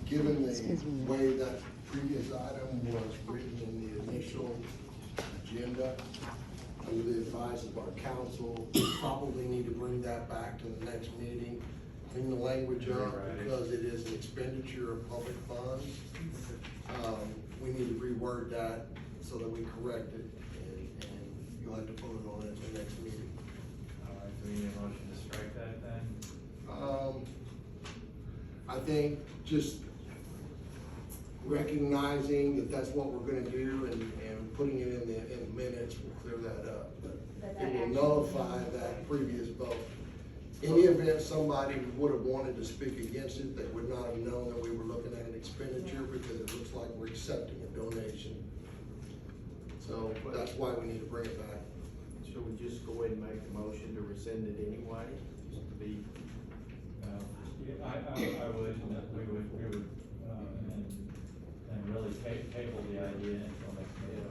Given the way that previous item was written in the initial agenda, under the advice of our council, probably need to bring that back to the next meeting, clean the language up, because it is an expenditure of public funds. We need to reword that so that we correct it, and you'll have to vote on it at the next meeting. All right, do we need a motion to strike that then? I think just recognizing that that's what we're gonna do and putting it in the minutes will clear that up. But it will nullify that previous vote. In the event somebody would have wanted to speak against it, they would not have known that we were looking at an expenditure because it looks like we're accepting a donation. So that's why we need to bring it back. Should we just go ahead and make a motion to rescind it anyway, just to be? Yeah, I would, and that we would, and really table the idea until next meeting.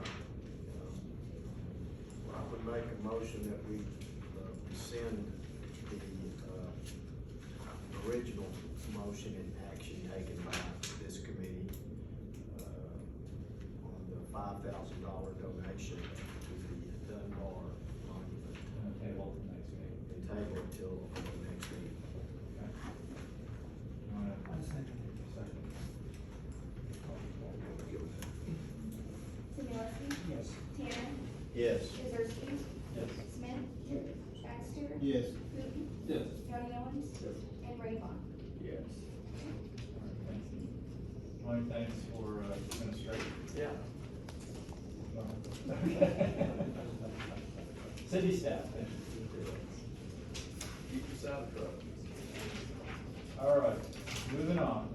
I would make a motion that we rescind the original motion and action taken by this committee on the $5,000 donation to the Dunbar Monument. And table to next meeting. And table until the next meeting. Okay. You wanna- Second. Similarly, Yes. Tanner, Yes. Kazarski, Yes. Smith, Baxter, Yes. Putin, Yes. Johnny Owens, and Ray Vaughn. Yes. Thank you. Thanks for administration. Yeah. City staff. Keep us out of trouble. All right, moving on.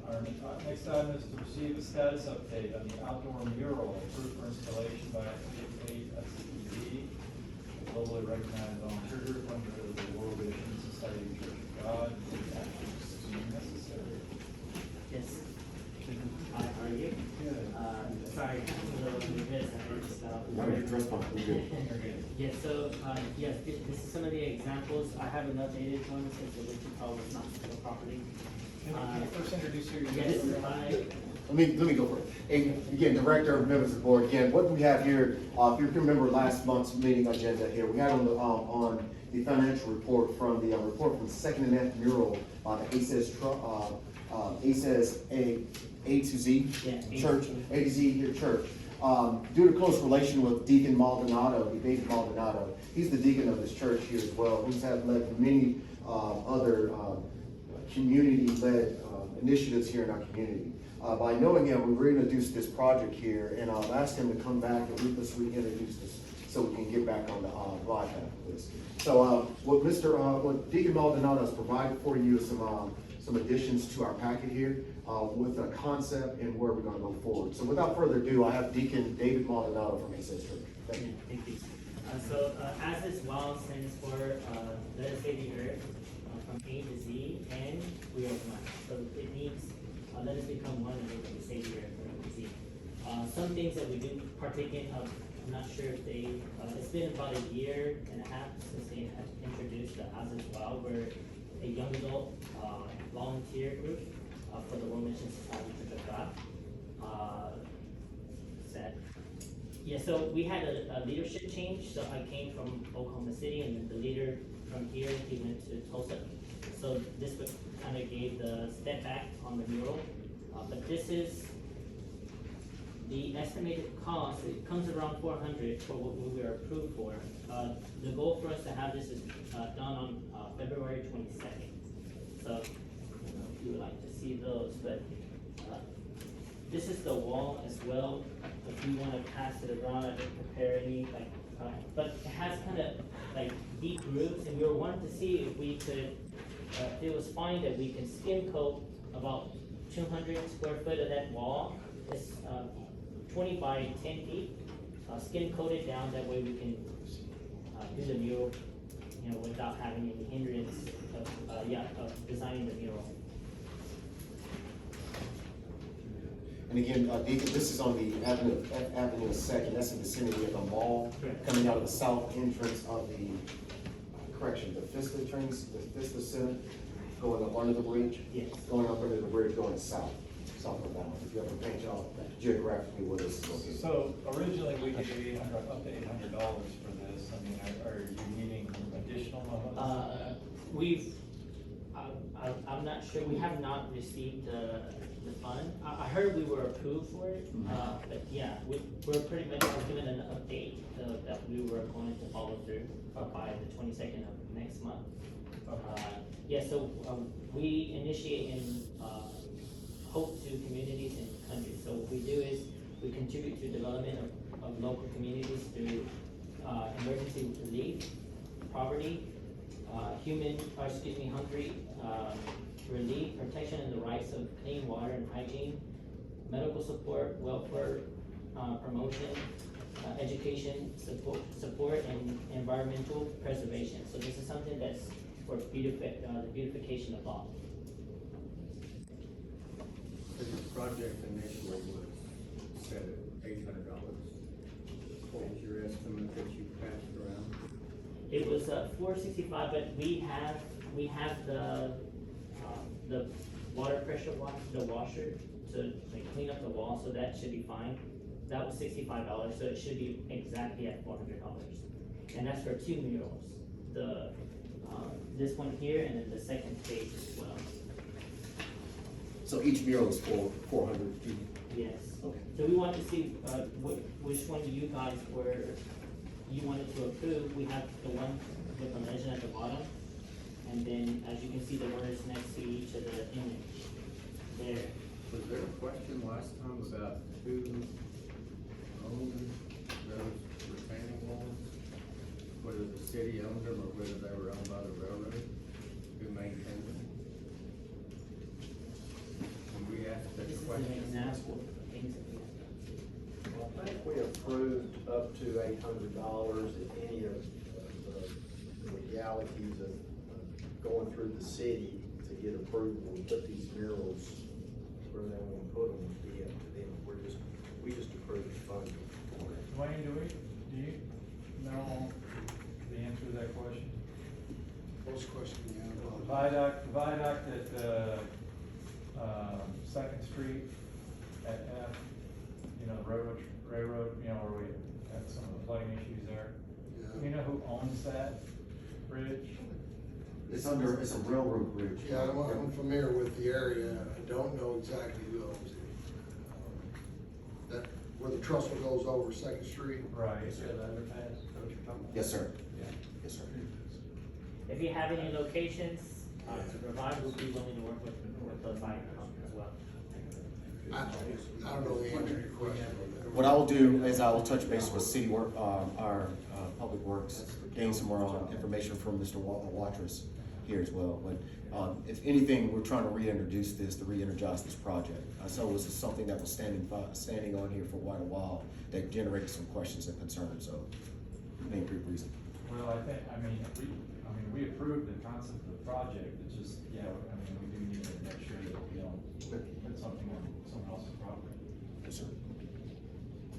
Our next item is to receive a status update on the outdoor mural approved for installation by SED, a globally recognized volunteer group under the World Vision Society Church of God. Actions necessary. Yes. Hi, how are you? Good. Sorry, I'm a little nervous, I heard stuff. No, you're dressed fine. You're good. Yes, so, yes, this is some of the examples. I have an updated one since the Wichita was not built properly. Can you first introduce your? Yes, I, Let me go for it. And again, Director, members of the board, again, what we have here, if you remember last month's meeting agenda here, we had on the financial report from the report from Second and F Mural, the ACES A to Z Yeah, Church, A to Z here church. Due to close relation with Deacon Maldonado, David Maldonado, he's the deacon of this church here as well, who's had led many other community-led initiatives here in our community. By knowing him, we reintroduced this project here, and I've asked him to come back and let us reintroduce this so we can get back on the glide path of this. So what Deacon Maldonado has provided for you is some additions to our packet here with a concept and where we're going to go forward. So without further ado, I have Deacon David Maldonado from ACES Church. Thank you. Thank you. As this WOW stands for, let us say the earth, from A to Z, and we are one. So it means, let us become one and we say the earth from A to Z. Some things that we do partake in, I'm not sure if it's been about a year and a half since they have introduced the as well, where a young adult, volunteer group, for the World Mission Society Church of God. Sad. Yeah, so we had a leadership change, so I came from Oklahoma City, and the leader from here, he went to Tulsa. So this kind of gave the step back on the mural, but this is the estimated cost. It comes around 400 for what we were approved for. The goal for us to have this is done on February 22nd. So, I don't know if you would like to see those, but this is the wall as well. If you want to pass it around, I didn't prepare any, but it has kind of like deep grooves, and we were wanting to see if we could, if it was fine that we can skim coat about 200 square foot of that wall. It's 20 by 10 feet, skin coated down, that way we can do the mural, without having any hindrance of designing the mural. And again, Deacon, this is on the Avenue 2nd, that's in the vicinity of the mall, Correct. coming out of the south entrance of the, the Vista Center, going up under the bridge? Yes. Going up under the bridge, going south and down. If you ever paint y'all geographically where this is located. So originally, we gave up to $800 for this. I mean, are you needing additional funds? I'm not sure, we have not received the fund. I heard we were approved for it, but yeah, we're pretty much given an update that we were going to follow through by the 22nd of next month. Yeah, so we initiate and hope to communities and countries. So what we do is we contribute to development of local communities through emergency relief, poverty, hungry relief, protection and the rights of clean water and hygiene, medical support, welfare promotion, education support, and environmental preservation. So this is something that's for the beautification of all. The project initially was set at $800. What was your estimate that you passed around? It was $465, but we have the water pressure the washer to clean up the wall, so that should be fine. That was $65, so it should be exactly at $400, and that's for 2 murals. This one here, and then the second phase as well. So each mural is for 400 feet? Yes. Okay. So we wanted to see which one you guys you wanted to approve. We have the one with the legend at the bottom, and then as you can see, the words next to each of the image there. Was there a question last time about who owned those retaining walls? Whether the city owned them or whether they were owned by the railroad? Who maintained them? When we asked that This is an question. example of things that we have done. Well, I think we approved up to $800 if any of the legalities of going through the city to get approval and put these murals where they want to put them would be up to them. We just approved funding. Dwayne, do you know the answer to that question? What's the question you have? The viaduct at, 2nd Street at F, the railroad, where we had some of the flooding issues there. Yeah. Do you know who owns that bridge? It's a railroad bridge. Yeah, I'm familiar with the area. I don't know exactly who owns it. That, where the trestle goes over 2nd Street. Right. Is that the underpass? Is that what you're talking about? Yes, sir. Yeah. Yes, sir. If you have any locations to provide, we'll be willing to work with those items as well. I don't know the answer to your question on that. What I will do is I will touch base with city work, our public works, gain some more information from Mr. Watrous here as well. But if anything, we're trying to re-energize this project. So it was something that was standing on here for quite a while that generated some questions and concerns. So main group reason. Well, we approved the concept of the project. It's just, we do need to make sure that we don't put something on someone else's property. Yes, sir.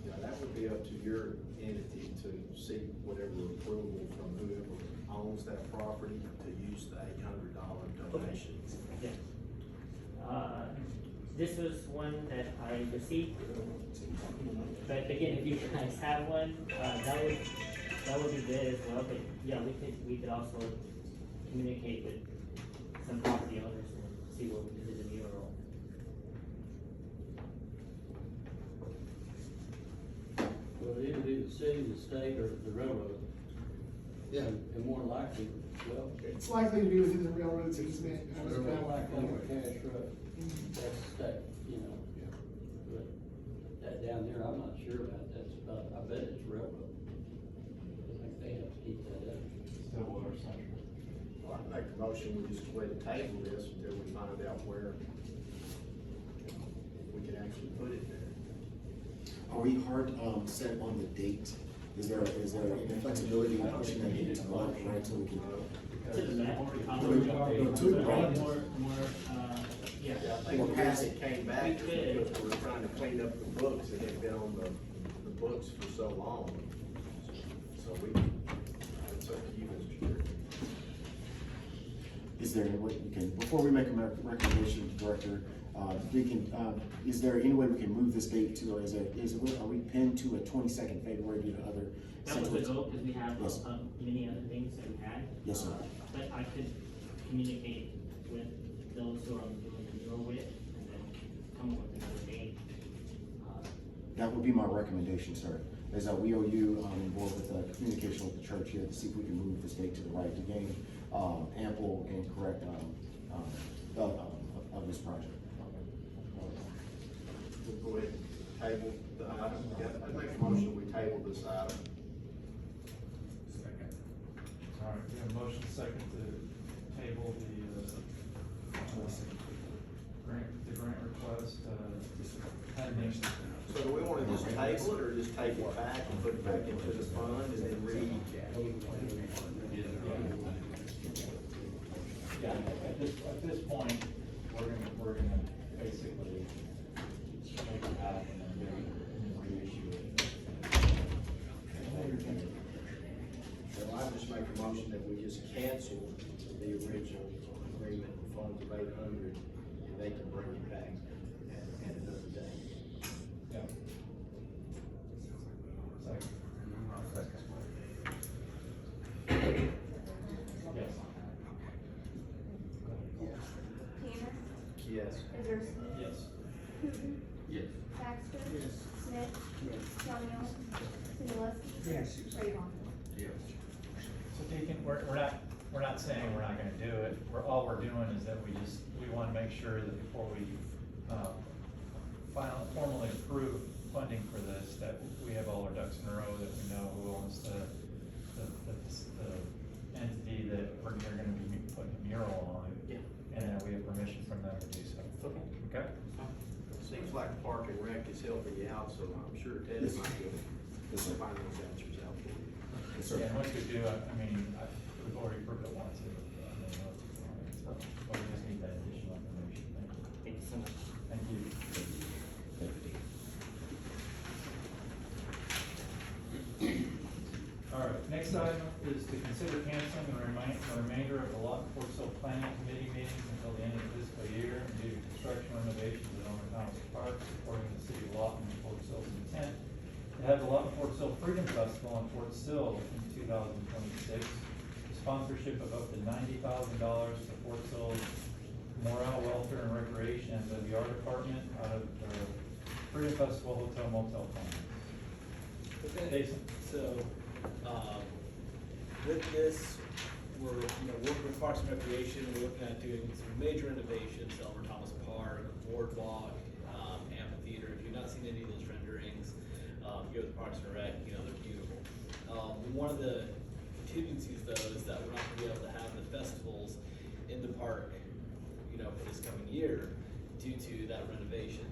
Yeah, that would be up to your entity to seek whatever approval from whoever owns owns that property to use the $800 donation. Yeah. This was one that I received, but again, if you guys have one, that would be good as well, but yeah, we could also communicate with some property owners and see what we can do the mural. Well, it'd either be the city, the state, or the railroad. Yeah. And more likely, well, It's likely to be within the railroad's easement. it's kind of like on a cash road, that's state, you know. But that down there, I'm not sure about, that's about, I bet it's railroad. I think they have to keep that up. Still water central. Well, I make a motion, we just go ahead and table this until we find out where we can actually put it there. Are we hard, set on the date? Is there any flexibility in pushing that date to March, right, so we can? To the back, yeah. Yeah, I think Or the pass reason it came back is We could. because we were trying to clean up the books, it had been on the books for so long. So it's up to you, Mr. Chair. Is there any way we can, before we make a recommendation, Director, we can, is there any way we can move this date to, or are we pinned to a 22nd February due to other? That was the central- goal, because we have, Yes. many other things that we had. Yes, sir. But I could communicate with those who I'm doing the mural with, and then come up with another date. That would be my recommendation, sir, is that we owe you, involved with the communication with the church here to see if we can move this date to the right to gain, ample and correct, of this project. We'll go ahead and table the item. I make a motion, we table this item. Second. All right, we have a motion second to table the grant request, pending. So do we wanna just table it, or just take it back and put it back into the fund and then Yeah, at this point, we're gonna basically make it happen and then reissue it. So I just make a motion that we just cancel the original agreement and funds of 800, and they can bring it back at another day. Yeah. Second. Yes. Tanner, Yes. Kazowski, Yes. Putin, Yes. Baxter, Yes. Smith, Tony, Singleski. Yes. Radon. So Deacon, we're not saying we're not gonna do it, all we're doing is that we wanna make sure that before we, formally approve funding for this, that we have all our ducks in a row, that we know who owns the entity that they're gonna be putting a mural on. Yeah. And that we have permission from them to do so. Okay. Okay? Seems like Park and Rec is helping you out, so I'm sure Ted Yes. might get Yes, sir. find those answers out for you. Yes, sir. Yeah, and once we do, we've already approved it once, so we just need that additional information. Thank you so much. Thank you. All right, next item is to consider canceling the remainder of the Lawton Fort Sill Planning Committee meetings until the end of the fiscal year due to construction renovations at Elmer Thomas Park, supporting the city of Lawton and Fort Sill's intent to have the Lawton Fort Sill Freedom Festival in Fort Sill in 2026. The sponsorship of up to $90,000 to Fort Sill's Morale, Welfare, and Recreation and the VR department out of the Freedom Festival Hotel Motel Fund. Okay, Jason? so, with this, we're, working with Parks and Recreation, we're looking at doing some major renovations, Elmer Thomas Park, Boardwalk, amphitheater. If you've not seen any of those renderings, go to Parks and Rec, they're beautiful. One of the contingencies though is that we're not gonna be able to have the festivals in the park, for this coming year due to that renovation.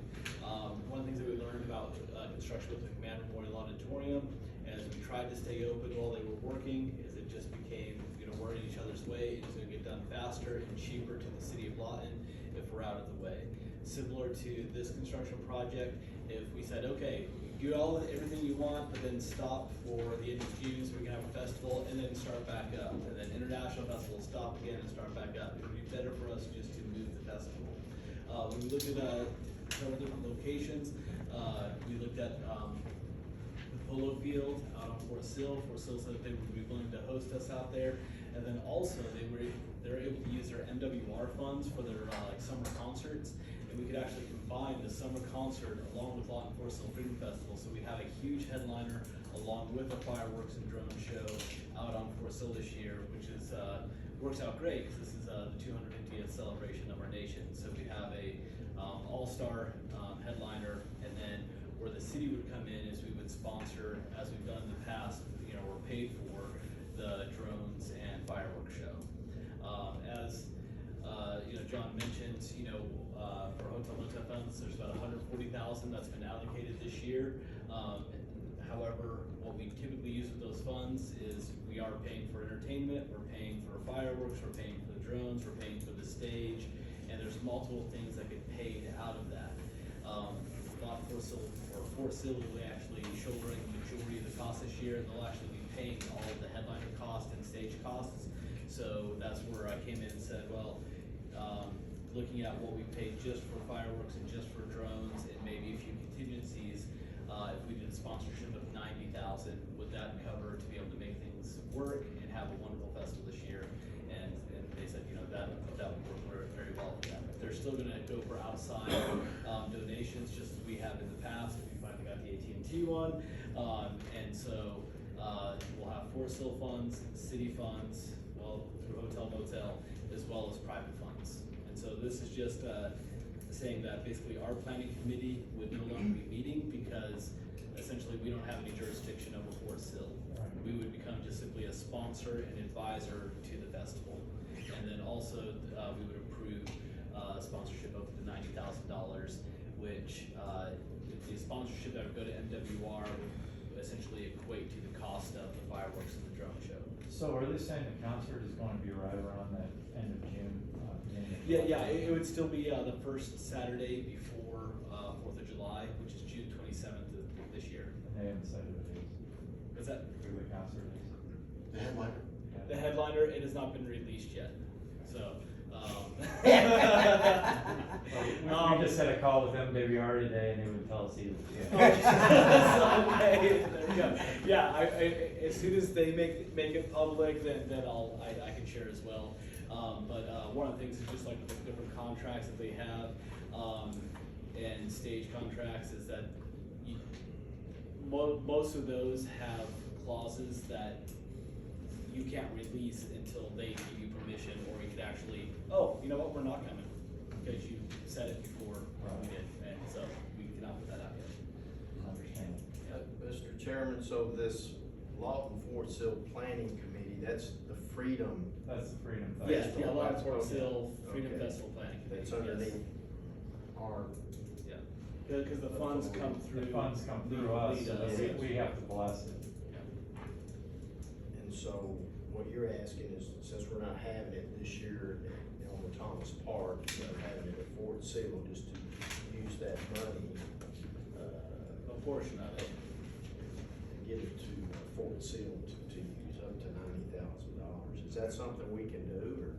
One of the things that we learned about construction with the Command Memorial Auditorium, as we tried to stay open while they were working, is it just became, we're in each other's way. It's gonna get done faster and cheaper to the city of Lawton if we're out of the way. Similar to this construction project, if we said, okay, we do everything you want, but then stop for the end of June so we can have a festival and then start back up. And then international festival, stop again and start back up. It would be better for us just to move the festival. When we looked at several different locations, we looked at the polo field out on Fort Sill. Fort Sill said they would be willing to host us out there. And then also they're able to use their MWR funds for their like summer concerts. And we could actually combine the summer concert along with Lawton Fort Sill Freedom Festival. So we have a huge headliner along with a fireworks and drone show out on Fort Sill this year, which is works out great because this is the 250th celebration of our nation. So we have a all-star headliner, and then where the city would come in is we would sponsor, as we've done in the past, you know, we're paid for the drones and fireworks show. As you know, John mentioned, you know, for hotel motel funds, there's about 140,000 that's been allocated this year. However, what we typically use with those funds is we are paying for entertainment, we're paying for fireworks, we're paying for the drones, we're paying for the stage, and there's multiple things that get paid out of that. Fort Sill will actually shouldering the majority of the cost this year, and they'll actually be paying all of the headliner costs and stage costs. So that's where I came in and said, well, looking at what we paid just for fireworks and just for drones and maybe a few contingencies, if we did a sponsorship of 90,000, would that cover to be able to make things work and have a wonderful festival this year? And they said, you know, that would work very well for them. They're still gonna go for outside donations, just as we have in the past. We finally got the AT&T one. And so we'll have Fort Sill funds, city funds, well, through hotel motel, as well as private funds. And so this is just saying that basically our planning committee would no longer be meeting because essentially we don't have any jurisdiction over Fort Sill. We would become just simply a sponsor and advisor to the festival. And then also we would approve sponsorship of the $90,000, which the sponsorship that would go to MWR would essentially equate to the cost of the fireworks and the drone show. So are they saying the concert is going to be right around that end of June? Yeah, it would still be the first Saturday before 4th of July, which is June 27th of this year. And they haven't said who it is. What's that? Who the concert is. The headliner. The headliner, it has not been released yet, so. We just had a call with MWR today and they would tell us he was. Okay, there we go. Yeah, as soon as they make it public, then I can share as well. But one of the things is just like the different contracts that they have, and stage contracts is that most of those have clauses that you can't release until they give you permission, or you could actually, oh, you know what, we're not coming, because you said it before we did, and so we cannot put that out yet. Understand. Mr. Chairman, so this Lawton Fort Sill Planning Committee, that's the Freedom. That's the Freedom Yes, Festival. yeah, Lawton Fort Sill Freedom Okay. Festival Planning Committee. That's underneath our, Yeah, because the funds come through. The funds come through us, lead so us. we have to bless it. and so what you're asking is, since we're not having it this year on the Thomas Park, we're having it at Fort Sill, just to use that money, A portion of it. and get it to Fort Sill to use up to $90,000. Is that something we can do, or?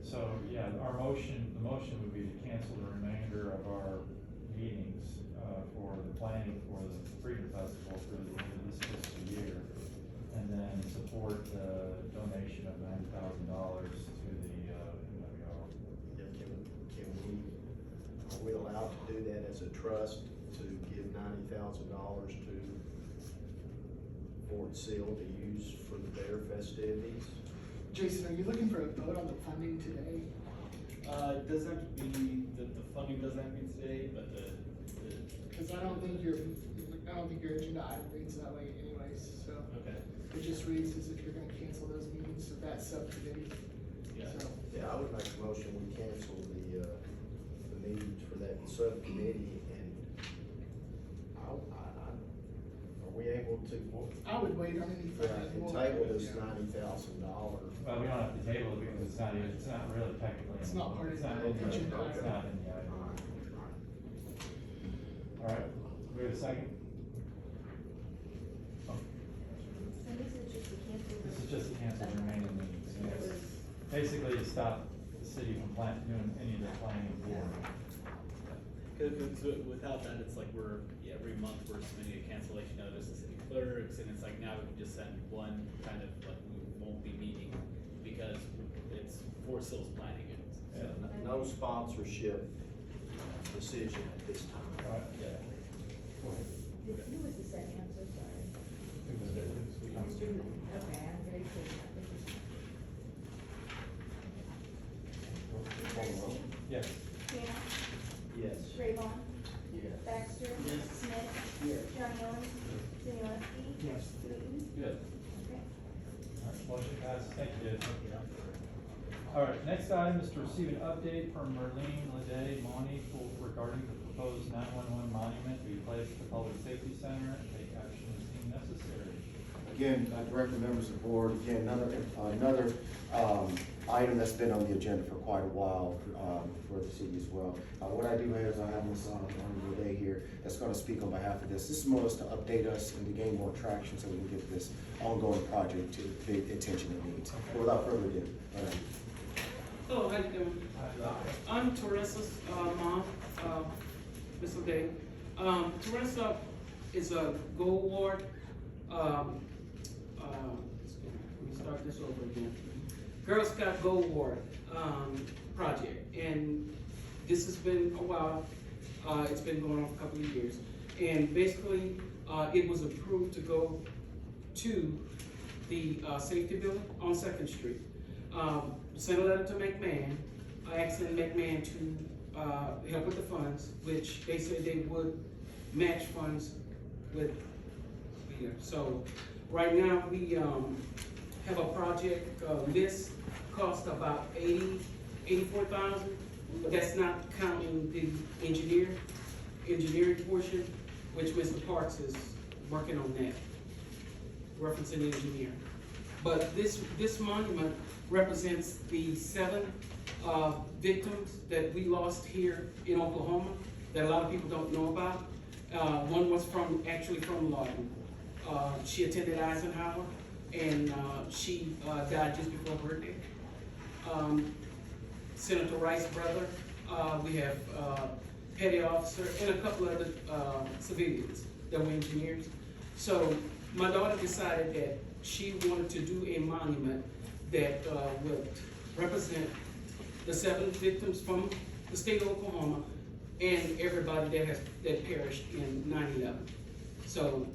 So, yeah, the motion would be to cancel the remainder of our meetings, for the planning for the Freedom Festival through the end of this fiscal year. And then support the donation of $90,000 to the, MWR. Are we allowed to do that as a trust, to give $90,000 to Fort Sill to use for their festivities? Jason, are you looking for a vote on the funding today? It doesn't have to be, the funding doesn't have to be today, but the. Cause I don't think your agenda item reads that way anyways, so. Okay. It just reads as if you're gonna cancel those meetings of that subcommittee. Yeah. So, Yeah, I would make a motion, we cancel the meetings for that subcommittee, and are we able to? I would wait on any Yeah, further. and table this $90,000. Well, we don't have to table it because it's not really technically. It's not part of it's not the in the- agenda It's item. not in the item. All right, we have a second? basically to stop the city from doing any of the planning board. Cause without that, it's like every month we're submitting a cancellation notice to city clerks, and it's like now we can just send one kind of, like, we won't be meeting because it's for Sills planning it. So, No sponsorship decision at this time. Right, yeah. Go ahead. Who was the second? I'm so sorry. It was there. Okay, I'm very clear. Yes. Hannah, Yes. Rayvon, Yes. Baxter, Yes. Smith, Yes. Johnny Owens, Seniorski. Yes. Wooten. Good. Okay. All right, motion passes. Thank you. All right, next item is to receive an update from Merlene Leday Monty regarding the proposed 911 monument to be placed at the Public Safety Center and take action as deemed necessary. Again, Director, members of the board, again, another item that's been on the agenda for quite a while for the city as well. What I do have is I have Ms. Day here that's going to speak on behalf of this. This is more or less to update us and to gain more traction so we can get this ongoing project to the attention it needs. But without further ado, Hello, how you doing? I'm Teresa's mom, Miss O'Day. Teresa is a Gold Award. Let me start this over again. Girl Scout Gold Award project, and this has been a while. It's been going on for a couple of years, and basically, it was approved to go to the safety building on 2nd Street. Sent a letter to McMahon, asking McMahon to help with the funds, which they said they would match funds with here. So right now we have a project list cost about $84,000, but that's not counting the engineering portion, which Mr. Parks is working on that, referencing engineer. But this monument represents the 7 victims that we lost here in Oklahoma that a lot of people don't know about. One was actually from Lawton. She attended Eisenhower, and she died just before her birthday. Senator Rice's brother, we have petty officer, and a couple other civilians that were engineers. So my daughter decided that she wanted to do a monument that would represent the 7 victims from the state of Oklahoma and everybody that perished in 9/11. So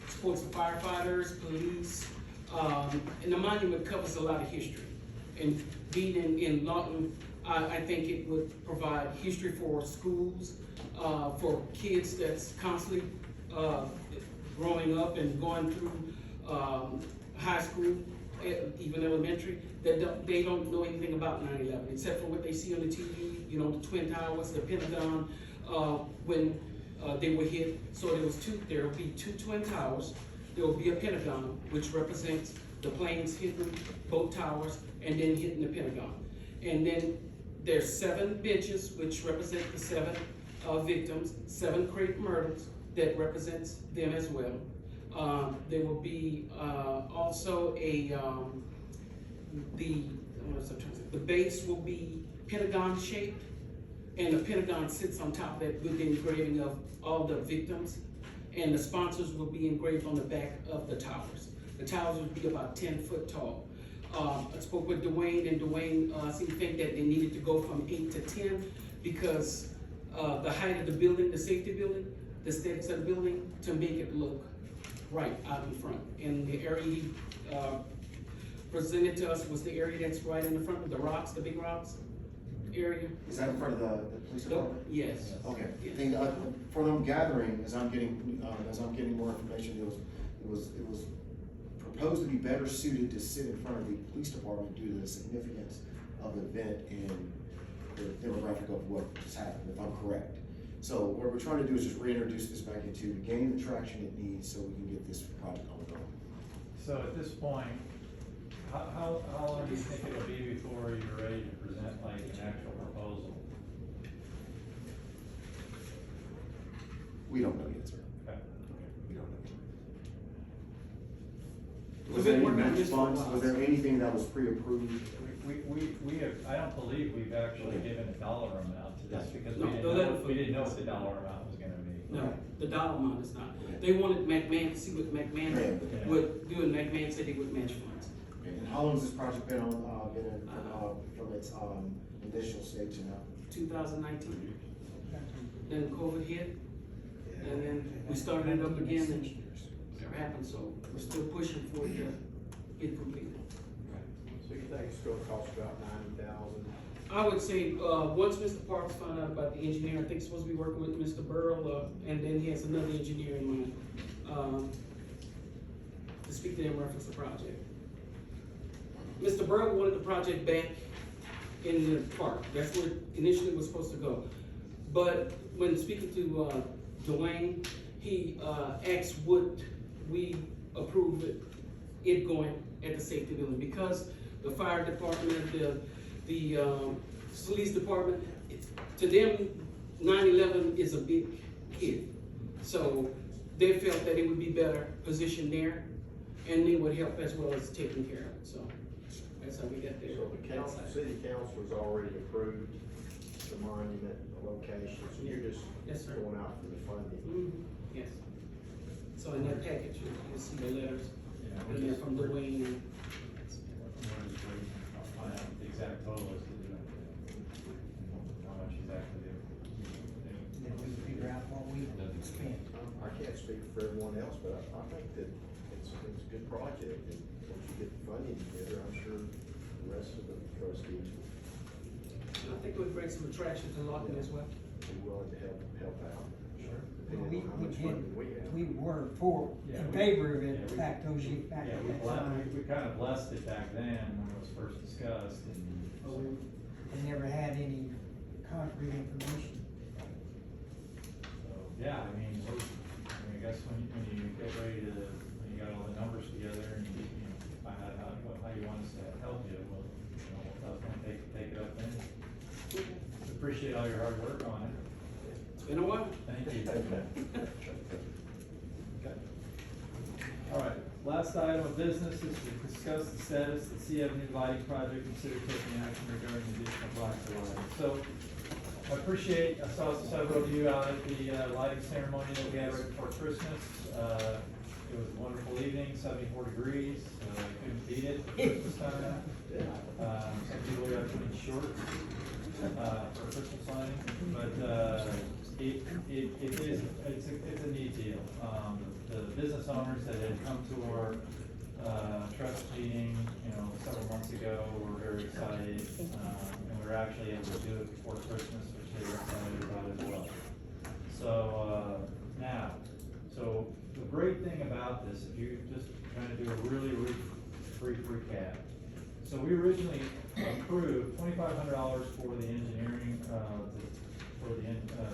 supports the firefighters, police, and the monument covers a lot of history. And being in Lawton, I think it would provide history for schools, for kids that's constantly growing up and going through high school, even elementary, that they don't know anything about 9/11, except for what they see on the TV, you know, the Twin Towers, the Pentagon, when they were hit. So there will be 2 Twin Towers, there will be a Pentagon, which represents the planes hitting both towers and then hitting the Pentagon. And then there's 7 benches, which represent the 7 victims, 7 crepe myrtles that represents them as well. There will be also the base will be Pentagon shaped, and the Pentagon sits on top of it with the engraving of all the victims, and the sponsors will be engraved on the back of the towers. The towers will be about 10 foot tall. I spoke with Dwayne, and Dwayne seemed to think that they needed to go from 8 to 10 because the height of the building, the safety building, the aesthetics of the building, to make it look right out in front. And the area he presented to us was the area that's right in the front with the rocks, the big rocks area. is that in front of the police department? Yes. Okay. Yes. Thing, for them gathering, as I'm getting more information, it was proposed to be better suited to sit in front of the police department due to the significance of the event and the demographic of what has happened, if I'm correct. So what we're trying to do is just reintroduce this back into gaining the traction it needs so we can get this project ongoing. So at this point, how long do you think it'll be before you're ready to present like an actual proposal? We don't know yet, sir. Okay. We don't know yet. We've been working these funds, was there anything that was pre-approved? We have, I don't believe we've actually given a dollar amount to this, because No, we didn't know what the dollar amount was gonna be. No, the dollar amount is not. They wanted McMahon to see what McMahon Yeah. would do, and McMahon said he would match funds. And how long has this project been on, from its, initial stage now? 2019. Then COVID hit, and then we started it up again, and it never happened, so we're still pushing for it to get completed. So you think it's gonna cost about $90,000? I would say, once Mr. Parks found out about the engineer, I think he's supposed to be working with Mr. Burl, and then he has another engineer in mind, to speak to them, reference the project. Mr. Burl wanted the project back in the park, that's where it initially was supposed to go. But when speaking to, Dwayne, he, asked would we approve it going at the safety building, because the fire department, the police department, to them, 9/11 is a big hit. So they felt that it would be better positioned there, and they would help as well as taking care of it, so that's how we got there. So the council, city council has already approved the monument, the location, so you're just Yes, sir. going out for the funding. Yes. So in that package, you'll see the letters, Yeah, and they're from Dwayne and. I'll find out the exact total as to do it. How much exactly Figure out what we spent. I can't speak for everyone else, but I think that it's a good project, and once you get the funding together, I'm sure the rest of the trustees will And I think it would bring some attraction to Lawton as well. be willing to help out. Sure. Well, Depending on how much funding we have. we were for, Yeah, in we- favor of yeah, it we- back those years, back Yeah, at that time. we kind of blessed it back then when it was first discussed, and. But we never had any concrete information. So, yeah, I mean, I guess when you get ready to, when you got all the numbers together and you find out how you want us to help you, we'll definitely take it up then. Appreciate all your hard work on it. It's been a while. Thank you. Okay. All right, last item of business is to discuss the status of the Sea Avenue lighting project, consider taking action regarding additional blocks of lighting. So, I saw several of you out at the lighting ceremony that we had right before Christmas. It was a wonderful evening, 74 degrees, couldn't beat it Christmas time. Some people got pretty short for Christmas lighting, but it's a neat deal. The business owners that had come to our trust meeting, several months ago were very excited, and we were actually able to do it before Christmas, which they were excited about as well. So, so the great thing about this, if you just kind of do a really brief recap. So we originally approved $2,500 for the engineering, for the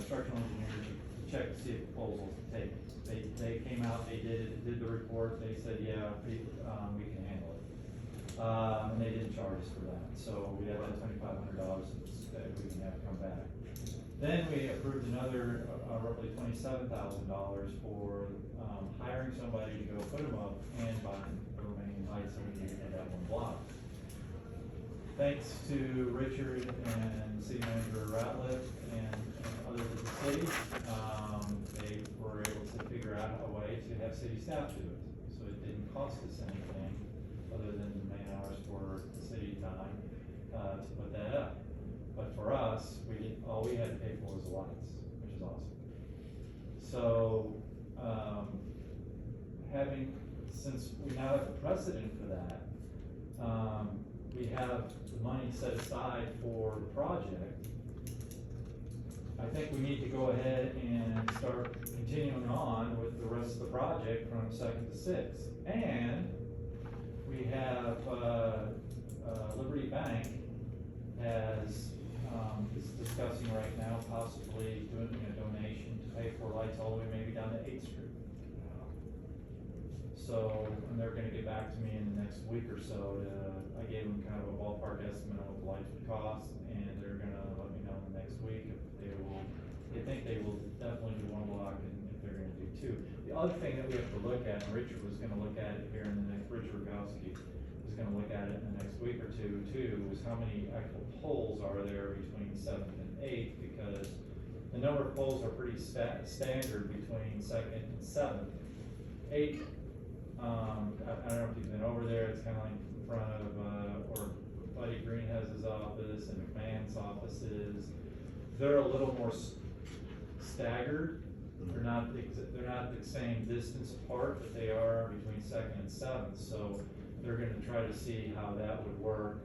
structural engineer to check to see if proposals take. They came out, they did the report, they said, yeah, we can handle it. And they didn't charge us for that, so we have that $2,500 that we can have come back. Then we approved another, roughly $27,000 for, hiring somebody to go put them up and buying the remaining lights that we needed in that one block. Thanks to Richard and City Manager Ratliff and others at the city, they were able to figure out a way to have city staff do it. So it didn't cost us anything other than the man hours for the city time, to put that up. But for us, all we had to pay for was the lights, which is awesome. So, since we now have a precedent for that, we have the money set aside for the project. I think we need to go ahead and start continuing on with the rest of the project from 2nd to 6th. And we have, Liberty Bank is discussing right now possibly doing a donation to pay for lights all the way maybe down to 8th Street. So, and they're gonna get back to me in the next week or so. I gave them kind of a ballpark estimate of what the lights would cost, and they're gonna let me know in the next week if they think they will definitely do one block, and if they're they're gonna do too. The other thing that we have to look at, and Richard was gonna look at it here in the next, Richard Rogowski was gonna look at it in the next week or two too, was how many actual poles are there between 7th and 8th, because the number of poles are pretty standard between 2nd and 7th. 8th, I don't know if you've been over there, it's kinda like in front of, or Buddy Green has his office and McMahon's offices. They're a little more staggered. They're not the same distance apart, but they are between 2nd and 7th. So they're gonna try to see how that would work.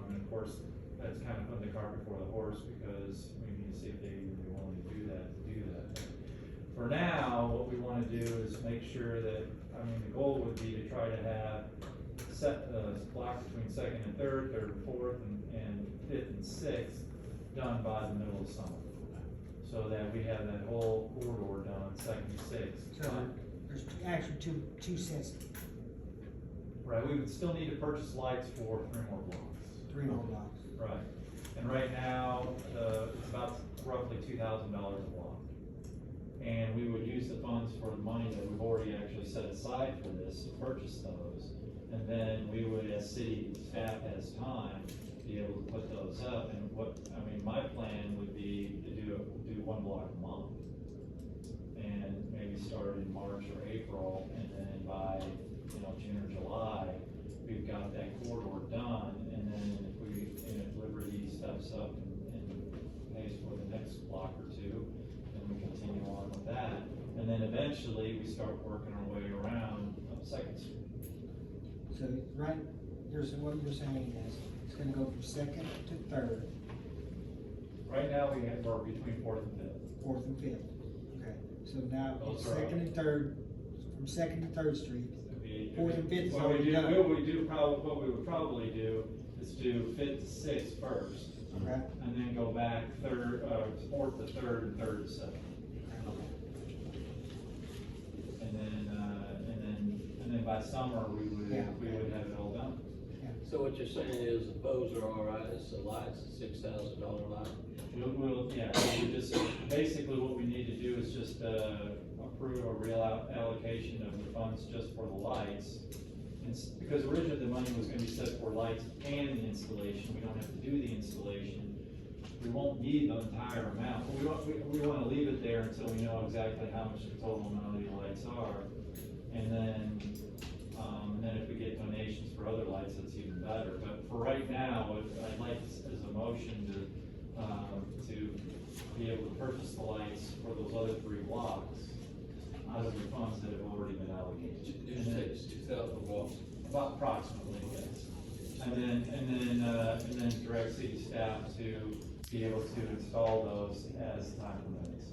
And of course, that's kind of putting the cart before the horse, because we need to see if they would be willing to do that. For now, what we wanna do is make sure that, the goal would be to try to have blocks between 2nd and 3rd, 3rd and 4th, and 5th and 6th done by the middle of summer. So that we have that whole corridor done, 2nd and 6th. So there's actually two sets, Right, we would still need to purchase lights for 3 more blocks. 3 more blocks. Right, and right now, it's about roughly $2,000 a block. And we would use the funds for the money that we've already actually set aside for this to purchase those. And then we would, as city staff has time, be able to put those up. And my plan would be to do 1 block a month. And maybe start in March or April, and then by, June or July, we've got that corridor done. And then if Liberty steps up and pays for the next block or two, then we continue on with that. And then eventually, we start working our way around up 2nd Street. So, right, what you're saying is, it's gonna go from 2nd to 3rd, Right now, we're between 4th and 5th. 4th and 5th, okay, so now, Those are 2nd and 3rd, from 2nd to 3rd Street, It'd be- 4th and 5th is What already done. we would probably do is do 5th to 6th first, Okay. and then go back 4th to 3rd, and 3rd to 7th. And then by summer, we would have it all done. So what you're saying is the poles are all right, it's the lights, the $6,000 light? We'll just, basically what we need to do is just, approve a real allocation of the funds just for the lights. Because originally the money was gonna be set for lights and the installation, we don't have to do the installation. We won't need the entire amount, but we wanna leave it there until we know exactly how much the total amount of the lights are. And then if we get donations for other lights, that's even better. But for right now, I'd like as a motion to be able to purchase the lights for those other 3 blocks out of the funds that have already been allocated. It's 2,000 watts. About approximately, yes. And then direct city staff to be able to install those as time permits.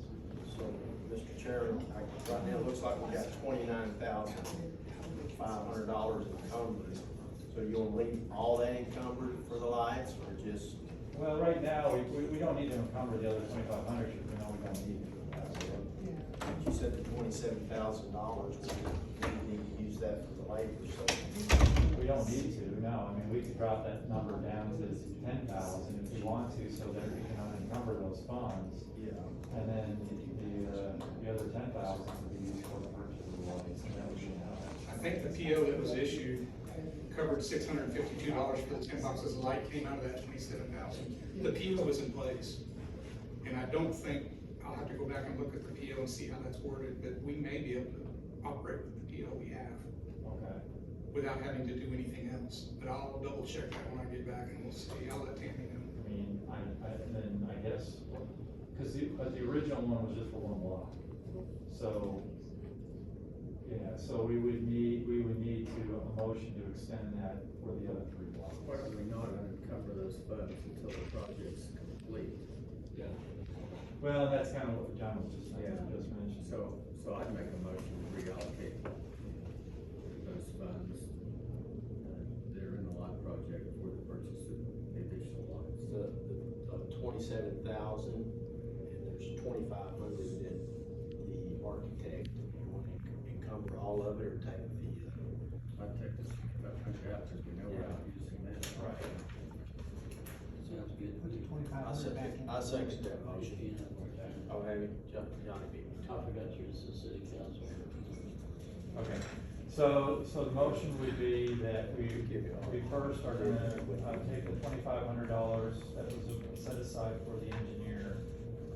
So, Mr. Chairman, right now, it looks like we got $29,500 encumbered. So you wanna leave all that encumbered for the lights, or just? Well, right now, we don't need to encumber the other 2,500, because we know we don't need it. You said the $27,000, we need to use that for the labor, so. We don't need to, no. We could drop that number down to 10,000 if we want to, so that we can unencumber those funds. Yeah. And then the other 10,000 would be used for the purchase of the lights, and that would be enough. I think the PO that was issued covered $652 for the 10 boxes of light, came out of that 27,000. The PO was in place, and I don't think, I'll have to go back and look at the PO and see how that's worded, but we may be able to operate with the PO we have. Okay. Without having to do anything else, but I'll double check that when I get back and we'll see, I'll let Tammy know. I guess, because the original one was just for 1 block. So, yeah, so we would need a motion to extend that for the other 3 blocks. Why don't we not unencumber those funds until the project's complete? Yeah. Well, that's kind of what John was just mentioned. So I'd make a motion to reallocate those funds that are in the light project for the purchase of the additional lights. The 27,000, and there's 2,500 in the architect. You want to encumber all of it or take the? I'd take this about 100 out, because we know we're not using that. Right. Sounds good. Put the 2,500 back in. I second that motion. Oh, have you? Johnny beat me. I forgot you was the city council. Okay, so the motion would be that we first are gonna, take the $2,500 that was set aside for the engineer.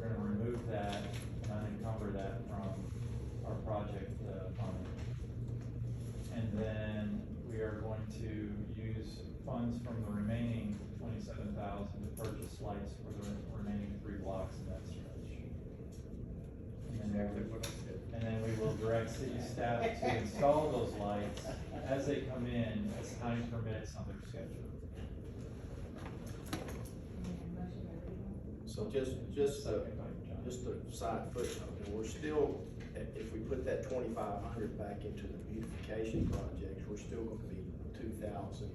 We're gonna remove that and unencumber that from our project, fund. And then we are going to use funds from the remaining $27,000 to purchase lights for the remaining 3 blocks in that stretch. And then we will direct city staff to install those lights as they come in, as time permits on their schedule. So just a side footnote, and we're still, if we put that 2,500 back into the beautification projects, we're still gonna be 2,000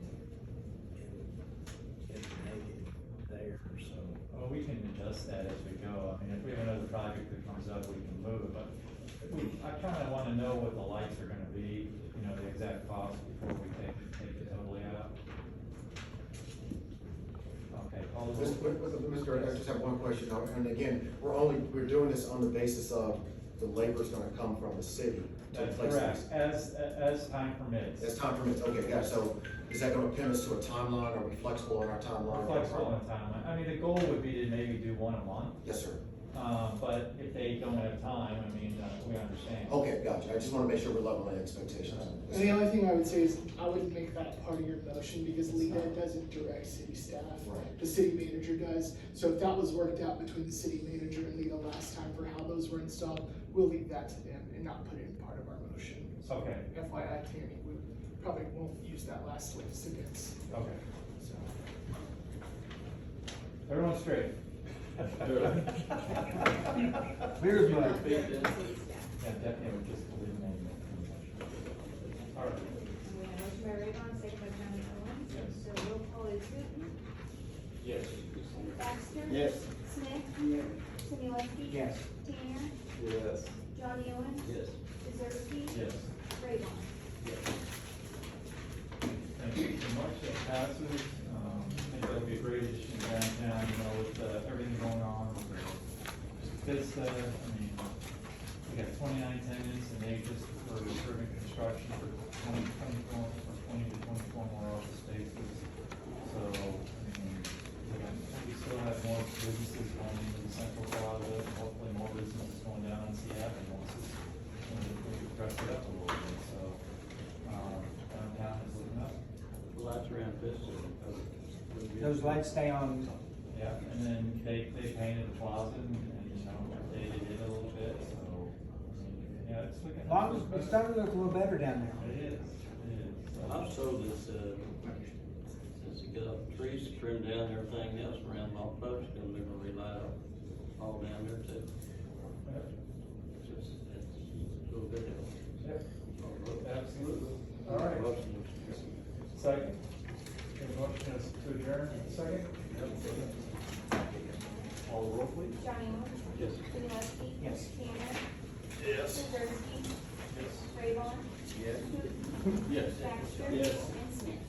in the negative there, so. Well, we can adjust that as we go. I mean, if we have another project that comes up, we can move it, but I kinda wanna know what the lights are gonna be, you know, the exact cost before we take it totally out. Okay, call the roll. Mr. I just have one question, and again, we're doing this on the basis of the labor's gonna come from the city to That's place correct, these. as time permits. As time permits, okay, yeah, so is that gonna pin us to a timeline? Are we flexible on our timeline? We're flexible on the timeline. I mean, the goal would be to maybe do 1 a month. Yes, sir. But if they don't have time, I mean, we understand. Okay, gotcha, I just wanna make sure we're leveling expectations. And the only thing I would say is, I wouldn't make that part of your motion, because Lita doesn't direct city staff. Right. The city manager does, so if that was worked out between the city manager and Lita last time for how those were installed, we'll leave that to them and not put it in part of our motion. So Okay. FYI, Tammy, we probably won't use that last sentence, Okay. so. Everyone straight. Here's my. Yeah, definitely, would just eliminate that. All right. And we have motion by Rayvon, second by Johnny Owens. Yes. So roll call is Newton, Yes. Baxter. Yes. Smith. Yes. Similarski. Yes. Tanner. Yes. Johnny Owens. Yes. Kazarski. Yes. Rayvon. Thank you so much, that passes. I think that'll be a great issue downtown, you know, with everything going on. This, I mean, we got 29 tenants and they just for improving construction for 20 to 24 more office spaces. So, I mean, we still have more businesses going into the central plaza, and hopefully more businesses going down on Seattle once it's, we dress it up a little bit, so, downtown is looking up. Lights around Vista. Those lights stay on. Yeah, and then they painted the plaza and, you know, updated it a little bit, so, yeah, it's looking. It's starting to look a little better down there. It is. I'm so this, since you got trees trimmed down and everything else around my post, gonna be relight all down there too. Just, it's a little bit. Yep, absolutely. All right. Second. Okay, motion is to adjourn, second? Call the roll, please. Johnny Owens. Yes. Similarski. Yes. Tanner. Yes. Kazarski. Yes. Rayvon. Yes. Newton. Yes. Baxter. Yes. And Smith.